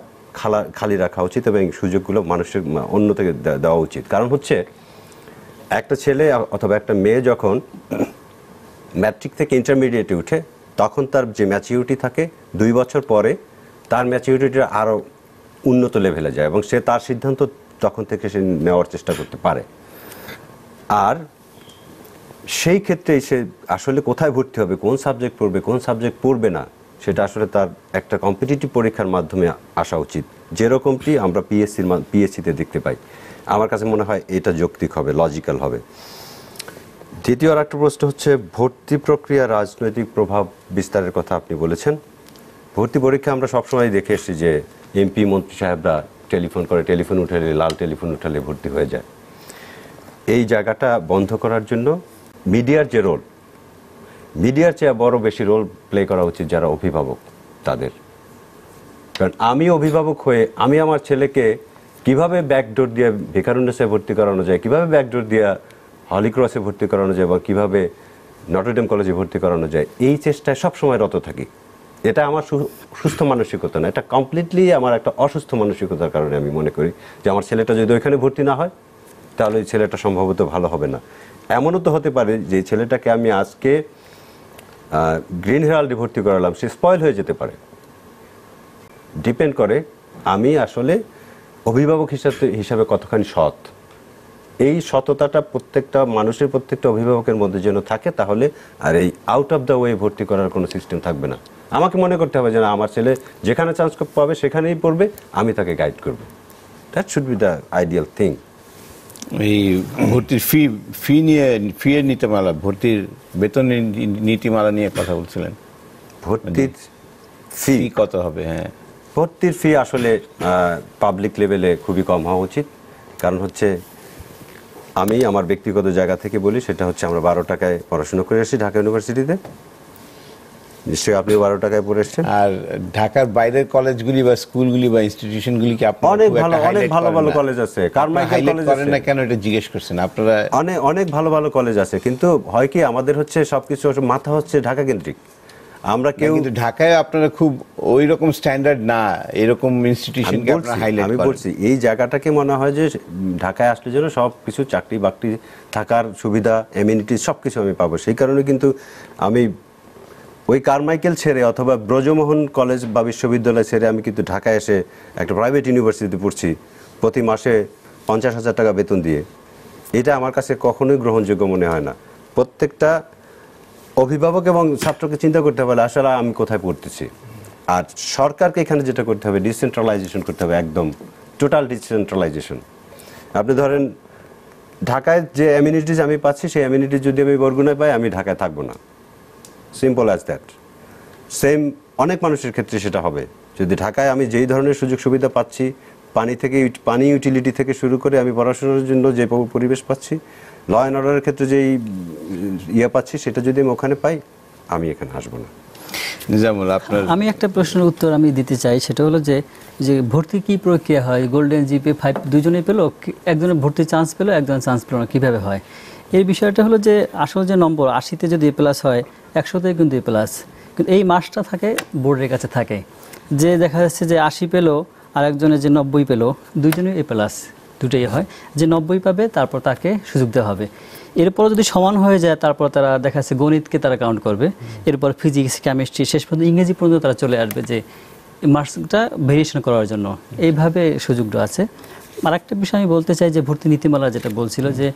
খালি রাখা উচিত এবং সুযোগগুলো মানুষের অন্য থেকে দেওয়া উচিত। কারণ হচ্ছে একটা ছেলে অথবা একটা মেয়ে যখন ম্যাট্রিক থেকে ইন্টারমিডিয়েটে উঠে, তখন তার যে ম্যাচিউরিটি থাকে 2 বছর পরে তার ম্যাচুরিটিটা আরও উন্নত লেভেলে যায় এবং সে তার সিদ্ধান্ত তখন থেকে সে নেওয়ার চেষ্টা করতে পারে। আর সেই ক্ষেত্রে সে আসলে কোথায় ভর্তি হবে, কোন সাবজেক্ট পড়বে, কোন সাবজেক্ট পড়বে না, সেটা আসলে তার একটা কম্পিটিটিভ পরীক্ষার মাধ্যমে আসা উচিত, যেরকমটি আমরা পিএসসিতে দেখতে পাই। আমার কাছে মনে হয় এটা যৌক্তিক হবে, লজিক্যাল হবে। দ্বিতীয় আর একটা প্রশ্ন হচ্ছে ভর্তি প্রক্রিয়া রাজনৈতিক প্রভাব বিস্তারের কথা আপনি বলেছেন। ভর্তি পরীক্ষা আমরা সবসময় দেখে এসেছি যে এমপি মন্ত্রী সাহেবরা টেলিফোন করে, টেলিফোন উঠালে, লাল টেলিফোন উঠালে ভর্তি হয়ে যায়। এই জায়গাটা বন্ধ করার জন্য মিডিয়ার যে রোল, মিডিয়ার চেয়ে বড় বেশি রোল প্লে করা উচিত যারা অভিভাবক তাদের। কারণ আমি অভিভাবক হয়ে আমি আমার ছেলেকে কিভাবে ব্যাকডোর দিয়ে ভিকারুন্নেসে ভর্তি করানো যায়, কিভাবে ব্যাকডোর দিয়ে হলি ক্রসে ভর্তি করানো যায়, বা কিভাবে নটরডেম কলেজে ভর্তি করানো যায়, এই চেষ্টায় সবসময় রত থাকি। এটা আমার সুস্থ মানসিকতা না, এটা কমপ্লিটলি আমার একটা অসুস্থ মানসিকতার কারণে আমি মনে করি যে আমার ছেলেটা যদি ওইখানে ভর্তি না হয় তাহলে ওই ছেলেটা সম্ভবত ভালো হবে না। এমনও তো হতে পারে যে ছেলেটাকে আমি আজকে গ্রিন হেরাল্ডে ভর্তি করালাম, সে স্পয়েল হয়ে যেতে পারে। ডিপেন্ড করে আমি আসলে অভিভাবক হিসাবে কতখানি সৎ। এই সততাটা প্রত্যেকটা মানুষের, প্রত্যেকটা অভিভাবকের মধ্যে যেন থাকে, তাহলে আর এই আউট অফ দ্য ওয়ে ভর্তি করার কোনো সিস্টেম থাকবে না। আমাকে মনে করতে হবে যে না, আমার ছেলে যেখানে চান্স পাবে সেখানেই পড়বে, আমি তাকে গাইড করব। That should be the ideal thing. এই ভর্তির ফি এর নীতিমালা, ভর্তির বেতনের নীতিমালা নিয়ে কথা বলছিলেন। ভর্তির ফি কত হবে? হ্যাঁ, ভর্তির ফি আসলে পাবলিক লেভেলে খুবই কম হওয়া উচিত। কারণ হচ্ছে আমি আমার ব্যক্তিগত জায়গা থেকে বলি, সেটা হচ্ছে আমরা 12 টাকায় পড়াশোনা করে এসেছি ঢাকা ইউনিভার্সিটিতে। নিশ্চয়ই আপনি 12 টাকায় পড়ে এসেছেন। আর ঢাকার বাইরের কলেজগুলি বা স্কুলগুলি বা ইনস্টিটিউশনগুলি কি অনেক ভালো ভালো কলেজ আছে। কারমাইকেল কলেজ করেন না কেন, এটা জিজ্ঞেস করছেন আপনারা? অনেক ভালো ভালো কলেজ আছে, কিন্তু হয় কি আমাদের হচ্ছে সবকিছু মাথা হচ্ছে ঢাকা কেন্দ্রিক। আমরা কেউ কিন্তু ঢাকায় আপনারা খুব ওই রকম স্ট্যান্ডার্ড না, এরকম ইনস্টিটিউশনকে আপনারা হাইলাইট করেন। আমি বলছি এই জায়গাটাকে মনে হয় যে ঢাকায় আসলে যেন সব কিছু চাকরি বাকরি, থাকার সুবিধা, এমিনিটিস সব কিছু আমি পাবো। সেই কারণে কিন্তু আমি ওই কারমাইকেল ছেড়ে অথবা ব্রজমোহন কলেজ বা বিশ্ববিদ্যালয় ছেড়ে আমি কিন্তু ঢাকায় এসে একটা প্রাইভেট ইউনিভার্সিটিতে পড়ছি প্রতি মাসে 50,000 টাকা বেতন দিয়ে। এটা আমার কাছে কখনোই গ্রহণযোগ্য মনে হয় না। প্রত্যেকটা অভিভাবক এবং ছাত্রকে চিন্তা করতে হবে আসলে আমি কোথায় পড়তেছি। আর সরকারকে এখানে যেটা করতে হবে, ডিসেন্ট্রালাইজেশন করতে হবে, একদম টোটাল ডিসেন্ট্রালাইজেশন। আপনি ধরেন ঢাকায় যে অ্যামিনিটিস আমি পাচ্ছি, সেই অ্যামিনিটিস যদি আমি বরগুনায় পাই, আমি ঢাকায় থাকবো না। Simple as that. সেম অনেক মানুষের ক্ষেত্রে সেটা হবে। যদি ঢাকায় আমি যেই ধরনের সুযোগ সুবিধা পাচ্ছি, পানি ইউটিলিটি থেকে শুরু করে আমি পড়াশোনার জন্য যে পরিবেশ পাচ্ছি, ল অ্যান্ড অর্ডারের ক্ষেত্রে যেই পাচ্ছি, সেটা যদি আমি ওখানে পাই, আমি এখানে আসবো না। আমি একটা প্রশ্নের উত্তর আমি দিতে চাই, সেটা হলো যে ভর্তি কি প্রক্রিয়া হয়? গোল্ডেন জিপি 5 দুজনেই পেলো, একজনের ভর্তি চান্স পেলো, একজনের চান্স পেলো না, কীভাবে হয়? এই বিষয়টা হলো যে আসলে যে নম্বর 80-তে যদি A+ হয়, 100-তে কিন্তু A+, কিন্তু এই মাসটা থাকে বোর্ডের কাছে থাকে। যে দেখা যাচ্ছে যে 80 পেলো আর একজনের যে 90 পেলো, দুইজনই A+, দুটোই হয়। যে 90 পাবে তারপর তাকে সুযোগ দেওয়া হবে। এরপর যদি সমান হয়ে যায় তারপর তারা দেখা যাচ্ছে গণিতকে তারা কাউন্ট করবে, এরপর ফিজিক্স, কেমিস্ট্রি, শেষ পর্যন্ত ইংরেজি পর্যন্ত তারা চলে আসবে যে মার্কসটা ভেরিয়েশন করার জন্য। এইভাবে সুযোগটা আছে। আর একটা বিষয় আমি বলতে চাই যে ভর্তি নীতিমালা যেটা বলছিল, যে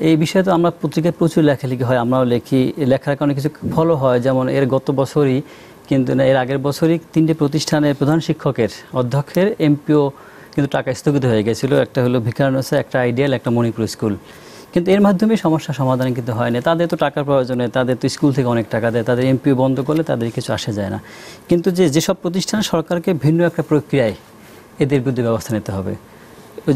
এই বিষয়ে তো আমরা পত্রিকায় প্রচুর লেখালেখি হয়, আমরাও লেখি, লেখার কারণে কিছু ফলো হয়। যেমন এর গত বছরই কিন্তু না, এর আগের বছরই 3টে প্রতিষ্ঠানের প্রধান শিক্ষকের, অধ্যক্ষের এমপিও কিন্তু টাকা স্থগিত হয়ে গেছিলো। একটা হলো ভিকারুন্নেসা, একটা আইডিয়াল, একটা মণিপুর স্কুল। কিন্তু এর মাধ্যমে সমস্যা সমাধান কিন্তু হয় না। তাদের তো টাকার প্রয়োজনে, তাদের তো স্কুল থেকে অনেক টাকা দেয়, তাদের এমপিও বন্ধ করলে তাদের কিছু আসে যায় না। কিন্তু যেসব প্রতিষ্ঠান সরকারকে ভিন্ন একটা প্রক্রিয়ায় এদের বিরুদ্ধে ব্যবস্থা নিতে হবে।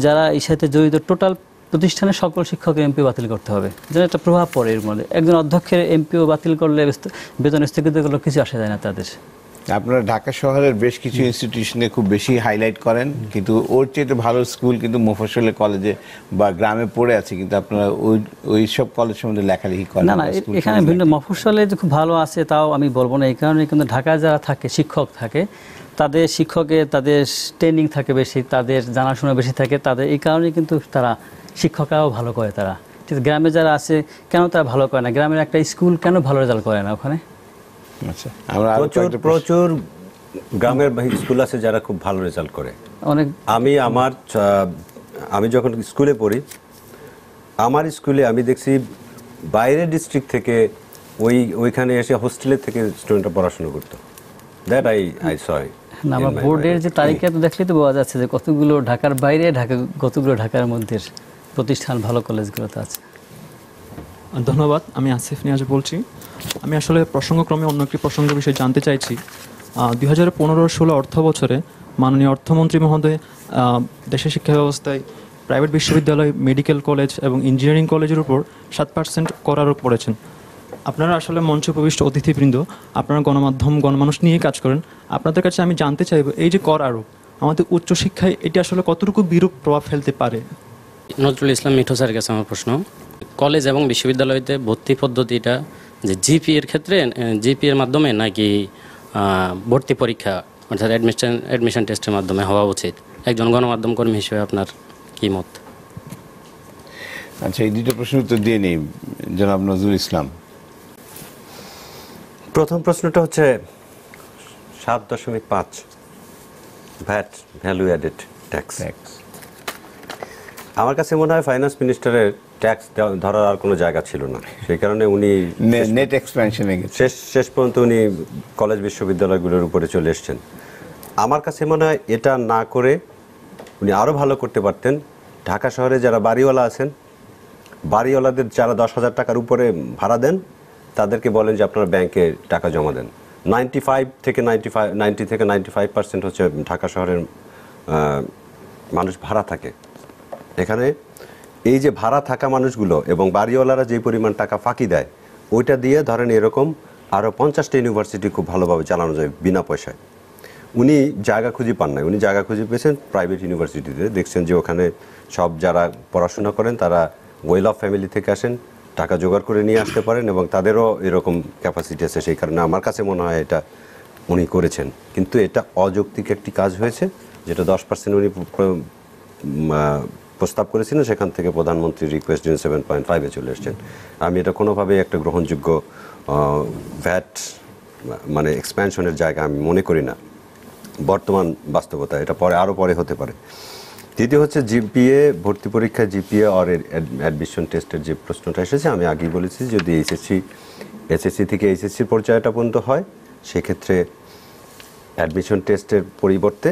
যারা এই সাথে জড়িত টোটাল প্রতিষ্ঠানের সকল শিক্ষকের এমপিও বাতিল করতে হবে, যেন একটা প্রভাব পড়ে এর মধ্যে। একজন অধ্যক্ষের এমপিও বাতিল করলে, বেতন স্থগিত করলে কিছু আসে যায় না তাদের। আপনারা ঢাকা শহরের বেশ কিছু ইনস্টিটিউশনে খুব বেশি হাইলাইট করেন, কিন্তু ওর চেয়ে ভালো স্কুল কিন্তু মফস্বলে কলেজে বা গ্রামে পড়ে আছে, কিন্তু আপনারা ওই সব কলেজ সম্বন্ধে লেখালেখি করেন না। এখানে ভিন্ন মফস্বলে যে খুব ভালো আছে তাও আমি বলবো না। এই কারণে কিন্তু ঢাকায় যারা থাকে, শিক্ষক থাকে, তাদের শিক্ষকের তাদের ট্রেনিং থাকে বেশি, তাদের জানাশোনা বেশি থাকে, তাদের এই কারণে কিন্তু তারা শিক্ষকরাও ভালো করে। তারা ঠিক গ্রামে যারা আছে কেন তারা ভালো করে না? গ্রামের একটা স্কুল কেন ভালো রেজাল্ট করে না ওখানে? প্রচুর গ্রামের স্কুল আছে যারা খুব ভালো রেজাল্ট করে। অনেক আমি যখন স্কুলে পড়ি, আমার স্কুলে আমি দেখছি বাইরের ডিস্ট্রিক্ট থেকে ওইখানে এসে হোস্টেলের থেকে স্টুডেন্টরা পড়াশোনা করতো। দ্যাট আই স না, আমার বোর্ডের যে তালিকা তো দেখলে তো বোঝা যাচ্ছে যে কতগুলো ঢাকার বাইরে, কতগুলো ঢাকার মধ্যে প্রতিষ্ঠান ভালো কলেজগুলোতে আছে। ধন্যবাদ। আমি আসিফ নিয়াজ বলছি। আমি আসলে প্রসঙ্গক্রমে অন্য একটি প্রসঙ্গ বিষয়ে জানতে চাইছি। 2015-16 অর্থ বছরে মাননীয় অর্থমন্ত্রী মহোদয় দেশের শিক্ষা ব্যবস্থায় প্রাইভেট বিশ্ববিদ্যালয়, মেডিকেল কলেজ এবং ইঞ্জিনিয়ারিং কলেজের উপর 7% কর আরোপ করেছেন। আপনারা আসলে মঞ্চে উপবিষ্ট অতিথিবৃন্দ, আপনারা গণমাধ্যম, গণমানুষ নিয়ে কাজ করেন। আপনাদের কাছে আমি জানতে চাইব, এই যে কর আরোপ আমাদের উচ্চশিক্ষায় এটি আসলে কতটুকু বিরূপ প্রভাব ফেলতে পারে? নজরুল ইসলাম মিঠু স্যারের কাছে আমার প্রশ্ন, কলেজ এবং বিশ্ববিদ্যালয়তে ভর্তি পদ্ধতিটা যে জিপিএর ক্ষেত্রে, জিপিএর মাধ্যমে নাকি ভর্তি পরীক্ষা অর্থাৎ অ্যাডমিশন টেস্টের মাধ্যমে হওয়া উচিত? একজন গণমাধ্যম কর্মী হিসেবে আপনার কি মত? আচ্ছা, এই দুটো প্রশ্ন উত্তর দিয়ে নেই জনাব নজরুল ইসলাম। প্রথম প্রশ্নটা হচ্ছে 7.5 ভ্যাট, ভ্যালু অ্যাডেড ট্যাক্স। আমার কাছে মনে হয় ফাইন্যান্স মিনিস্টারের ট্যাক্স ধরার আর কোনো জায়গা ছিল না, সেই কারণে উনি নেট এক্সপ্যানশনে শেষ পর্যন্ত উনি কলেজ বিশ্ববিদ্যালয়গুলোর উপরে চলে এসছেন। আমার কাছে মনে হয় এটা না করে উনি আরও ভালো করতে পারতেন। ঢাকা শহরে যারা বাড়িওয়ালা আছেন, বাড়িওয়ালাদের যারা 10,000 টাকার উপরে ভাড়া দেন, তাদেরকে বলেন যে আপনারা ব্যাংকে টাকা জমা দেন। 90 থেকে 95% হচ্ছে ঢাকা শহরের মানুষ ভাড়া থাকে। এখানে এই যে ভাড়া থাকা মানুষগুলো এবং বাড়িওয়ালারা যে পরিমাণ টাকা ফাঁকি দেয়, ওইটা দিয়ে ধরেন এরকম আরও 50টা ইউনিভার্সিটি খুব ভালোভাবে চালানো যায় বিনা পয়সায়। উনি জায়গা খুঁজে পান নাই, উনি জায়গা খুঁজে পেয়েছেন প্রাইভেট ইউনিভার্সিটিতে। দেখছেন যে ওখানে সব যারা পড়াশোনা করেন তারা ওয়েল অফ ফ্যামিলি থেকে আসেন, টাকা জোগাড় করে নিয়ে আসতে পারেন এবং তাদেরও এরকম ক্যাপাসিটি আছে। সেই কারণে আমার কাছে মনে হয় এটা উনি করেছেন। কিন্তু এটা অযৌক্তিক একটি কাজ হয়েছে, যেটা 10% উনি প্রস্তাব করেছিলেন, সেখান থেকে প্রধানমন্ত্রীর রিকোয়েস্ট 7.5-এ চলে এসছেন। আমি এটা কোনোভাবেই একটা গ্রহণযোগ্য ভ্যাট মানে এক্সপ্যানশনের জায়গা আমি মনে করি না বর্তমান বাস্তবতা। এটা আরও পরে হতে পারে। দ্বিতীয় হচ্ছে জিপিএ, ভর্তি পরীক্ষা জিপিএ আর অ্যাডমিশন টেস্টের যে প্রশ্নটা এসেছে, আমি আগেই বলেছি যদি এসএসসি থেকে এইচএসসির পর্যায়টা পর্যন্ত হয়, সেক্ষেত্রে অ্যাডমিশন টেস্টের পরিবর্তে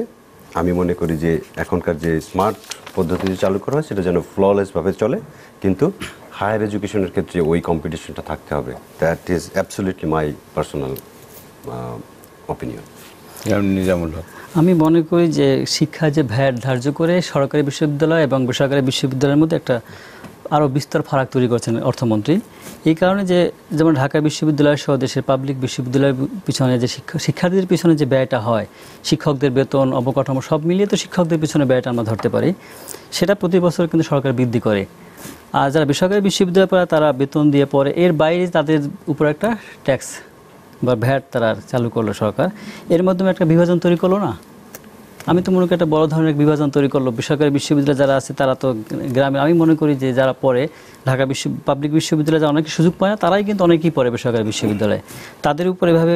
আমি মনে করি যে এখনকার যে স্মার্ট পদ্ধতি চালু করা হয় সেটা যেন ফ্ললেসভাবে চলে, কিন্তু হায়ার এডুকেশনের ক্ষেত্রে ওই কম্পিটিশনটা থাকতে হবে। That is absolutely my personal opinion. Nizamul Haque, আমি মনে করি যে শিক্ষা যে ভ্যাট ধার্য করে সরকারি বিশ্ববিদ্যালয় এবং বেসরকারি বিশ্ববিদ্যালয়ের মধ্যে একটা আরও বিস্তর ফারাক তৈরি করছেন অর্থমন্ত্রী। এই কারণে যে যেমন ঢাকা বিশ্ববিদ্যালয় সহ দেশের পাবলিক বিশ্ববিদ্যালয়ের পিছনে যে শিক্ষার্থীদের পিছনে যে ব্যয়টা হয়, শিক্ষকদের বেতন, অবকাঠামো সব মিলিয়ে তো শিক্ষকদের পিছনে ব্যয়টা আমরা ধরতে পারি, সেটা প্রতি বছর কিন্তু সরকার বৃদ্ধি করে। আর যারা বেসরকারি বিশ্ববিদ্যালয় পড়ে তারা বেতন দিয়ে পড়ে, এর বাইরে তাদের উপর একটা ট্যাক্স বা ভ্যাট তারা চালু করলো সরকার। এর মাধ্যমে একটা বিভাজন তৈরি করলো না? আমি তো মনে করি একটা বড় ধরনের বিভাজন তৈরি করলো। বেসরকারি বিশ্ববিদ্যালয় যারা আছে তারা তো গ্রামে, আমি মনে করি যে যারা পড়ে ঢাকা পাবলিক বিশ্ববিদ্যালয়ে যারা অনেকে সুযোগ পায় না, তারাই কিন্তু অনেকেই পড়ে বেসরকারি বিশ্ববিদ্যালয়ে। তাদের উপর এভাবে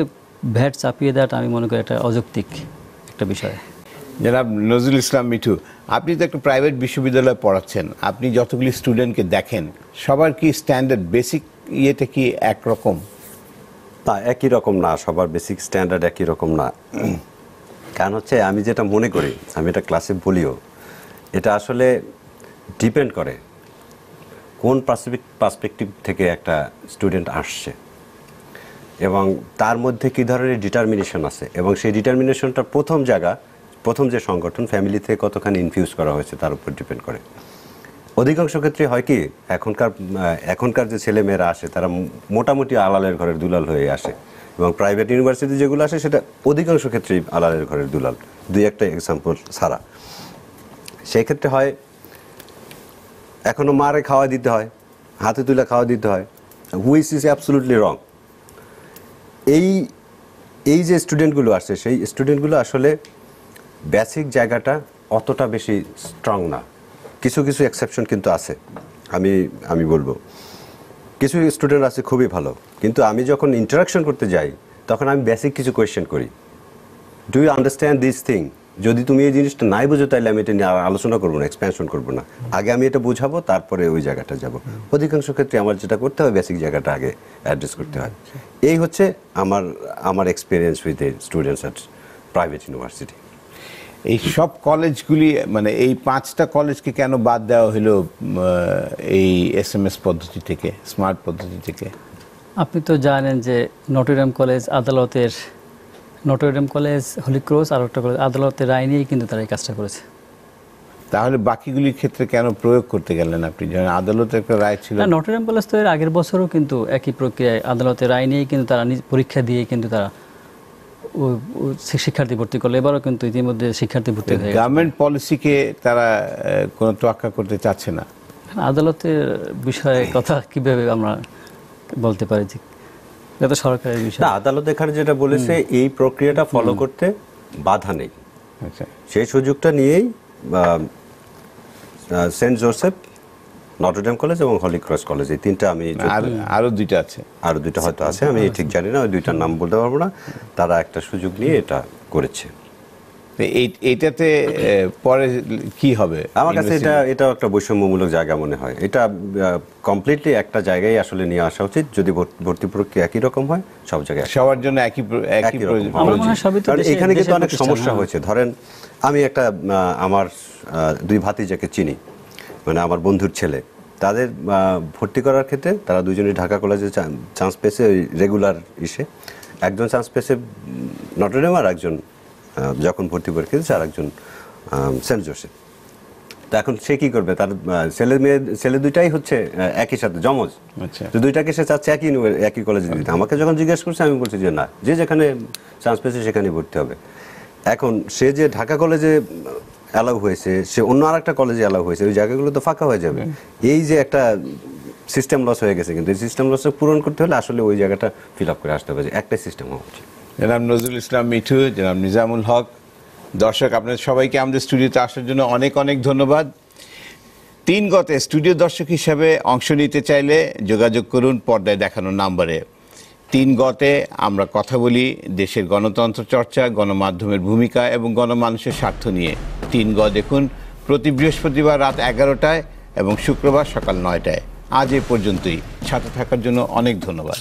ভ্যাট চাপিয়ে দেওয়াটা আমি মনে করি একটা অযৌক্তিক একটা বিষয়। জনাব নজরুল ইসলাম মিঠু, আপনি তো একটা প্রাইভেট বিশ্ববিদ্যালয়ে পড়াচ্ছেন, আপনি যতগুলি স্টুডেন্টকে দেখেন সবার কি স্ট্যান্ডার্ড বেসিক ইয়েটা কি একরকম? না, একই রকম না, সবার বেসিক স্ট্যান্ডার্ড একই রকম না। কারণ হচ্ছে আমি যেটা মনে করি, আমি এটা ক্লাসে বলিও, এটা আসলে ডিপেন্ড করে কোন পার্সপেক্টিভ থেকে একটা স্টুডেন্ট আসছে এবং তার মধ্যে কী ধরনের ডিটারমিনেশন আছে, এবং সেই ডিটারমিনেশনটা প্রথম যে সংগঠন ফ্যামিলি থেকে কতখানি ইনফিউজ করা হয়েছে তার উপর ডিপেন্ড করে। অধিকাংশ ক্ষেত্রে হয় কি, এখনকার যে ছেলেমেয়েরা আসে তারা মোটামুটি আলালের ঘরের দুলাল হয়ে আসে, এবং প্রাইভেট ইউনিভার্সিটি যেগুলো আসে সেটা অধিকাংশ ক্ষেত্রেই আলালের ঘরের দুলাল, দুই একটা এক্সাম্পল ছাড়া। সেই ক্ষেত্রে হয় এখনও মারে খাওয়া দিতে হয়, হাতে তুলে খাওয়া দিতে হয়, হুইচ ইজ অ্যাবসলুটলি রং। এই যে স্টুডেন্টগুলো আসছে, সেই স্টুডেন্টগুলো আসলে বেসিক জায়গাটা অতটা বেশি স্ট্রং না। কিছু এক্সেপশন কিন্তু আছে, আমি বলবো কিছু স্টুডেন্ট আছে খুবই ভালো, কিন্তু আমি যখন ইন্টারাকশন করতে যাই তখন আমি বেসিক কিছু কোয়েশ্চেন করি do you understand this thing? যদি তুমি এই জিনিসটা নাই বুঝো তাহলে আমি এটা নিয়ে আলোচনা করবো না, এক্সপ্যানশন করবো না। আগে আমি এটা বুঝাবো, তারপরে ওই জায়গাটা যাব। অধিকাংশ ক্ষেত্রে আমার যেটা করতে হবে, বেসিক জায়গাটা আগে অ্যাড্রেস করতে হয়। এই হচ্ছে আমার experience with the students at private university. এই সব কলেজগুলি মানে এই 5টা কলেজকে কেন বাদ দেওয়া হলো এই SMS পদ্ধতি থেকে, স্মার্ট পদ্ধতি থেকে? আপনি তো জানেন যে নটরডেম কলেজ আদালতের, নটরডেম কলেজ, হলি ক্রস আর একটা কলেজ আদালতের রায় নিয়েই কিন্তু তারা এই কাজটা করেছে। তাহলে বাকিগুলির ক্ষেত্রে কেন প্রয়োগ করতে গেলেন আপনি, যখন আদালতের একটা রায় ছিল? না, নটরডেম কলেজ তো এর আগের বছরও কিন্তু একই প্রক্রিয়ায় আদালতের রায় নিয়েই কিন্তু তারা পরীক্ষা দিয়ে কিন্তু তারা শিক্ষার্থী ভর্তি করলো। এবারও কিন্তু ইতিমধ্যে শিক্ষার্থী ভর্তি হয়ে গেছে। গভর্নমেন্ট পলিসিকে তারা কোনো তোয়াক্কা করতে চাচ্ছে না। আদালতের বিষয়ে কথা কিভাবে আমরা বলতে পারি যে এটা সরকারের বিষয়। আদালত এখানে যেটা বলেছে, এই প্রক্রিয়াটা ফলো করতে বাধা নেই। সেই সুযোগটা নিয়েই সেন্ট জোসেফ, নটরডেম কলেজ এবং হলি ক্রস কলেজ, এই 3টা আমি আরো 2টা আছে, আরো 2টা হয়তো আছে, আমি ঠিক জানি না, ওই 2টার নাম বলতে পারবো না। তারা একটা সুযোগ নিয়ে এটা করেছে। এইটাতে পরে কি হবে? আমার কাছে এটা একটা বৈষম্যমূলক জায়গা মনে হয়। এটা কমপ্লিটলি একটা জায়গায় আসলে নিয়ে আসা উচিত। যদি ভর্তি প্রক্রিয়া একই রকম হয়, সব জায়গায় সবার জন্য একই এখানে কিন্তু অনেক সমস্যা হয়েছে। ধরেন আমি আমার 2 ভাতিজাকে চিনি, মানে আমার বন্ধুর ছেলে, তাদের ভর্তি করার ক্ষেত্রে তারা দুজনেই ঢাকা কলেজে চান্স পেয়েছে রেগুলার ইসে। একজন চান্স পেয়েছে নটরডেম, আর একজন যখন ভর্তি পরীক্ষা দিচ্ছে আর একজন সেন্ট জোসেফ। তো এখন সে কি করবে? তার ছেলে 2টাই হচ্ছে একই সাথে জমজ, তো 2টাকে সে চাচ্ছে একই কলেজে দিতে। আমাকে যখন জিজ্ঞেস করছে, আমি বলছি যে না, যে যেখানে চান্স পেয়েছে সেখানে ভর্তি হবে। এখন সে যে ঢাকা কলেজে অ্যালাউ হয়েছে, সে অন্য আরেকটা কলেজে অ্যালাউ হয়েছে, ওই জায়গাগুলো তো ফাঁকা হয়ে যাবে। এই যে একটা সিস্টেম লস হয়ে গেছে, কিন্তু এই সিস্টেম লসটা পূরণ করতে হলে আসলে ওই জায়গাটা ফিল আপ করে আসতে হবে, যে একটাই সিস্টেম হওয়া উচিত। জনাব নজরুল ইসলাম মিঠু, জনাব নিজামুল হক, দর্শক আপনাদের সবাইকে আমাদের স্টুডিওতে আসার জন্য অনেক অনেক ধন্যবাদ। 3 গতে স্টুডিও দর্শক হিসাবে অংশ নিতে চাইলে যোগাযোগ করুন পর্দায় দেখানো নাম্বারে। 3 গতে আমরা কথা বলি দেশের গণতন্ত্র চর্চা, গণমাধ্যমের ভূমিকা এবং গণমানুষের স্বার্থ নিয়ে। 3 গ দেখুন প্রতি বৃহস্পতিবার রাত 11টায় এবং শুক্রবার সকাল 9টায়। আজ এ পর্যন্তই। সাথে থাকার জন্য অনেক ধন্যবাদ।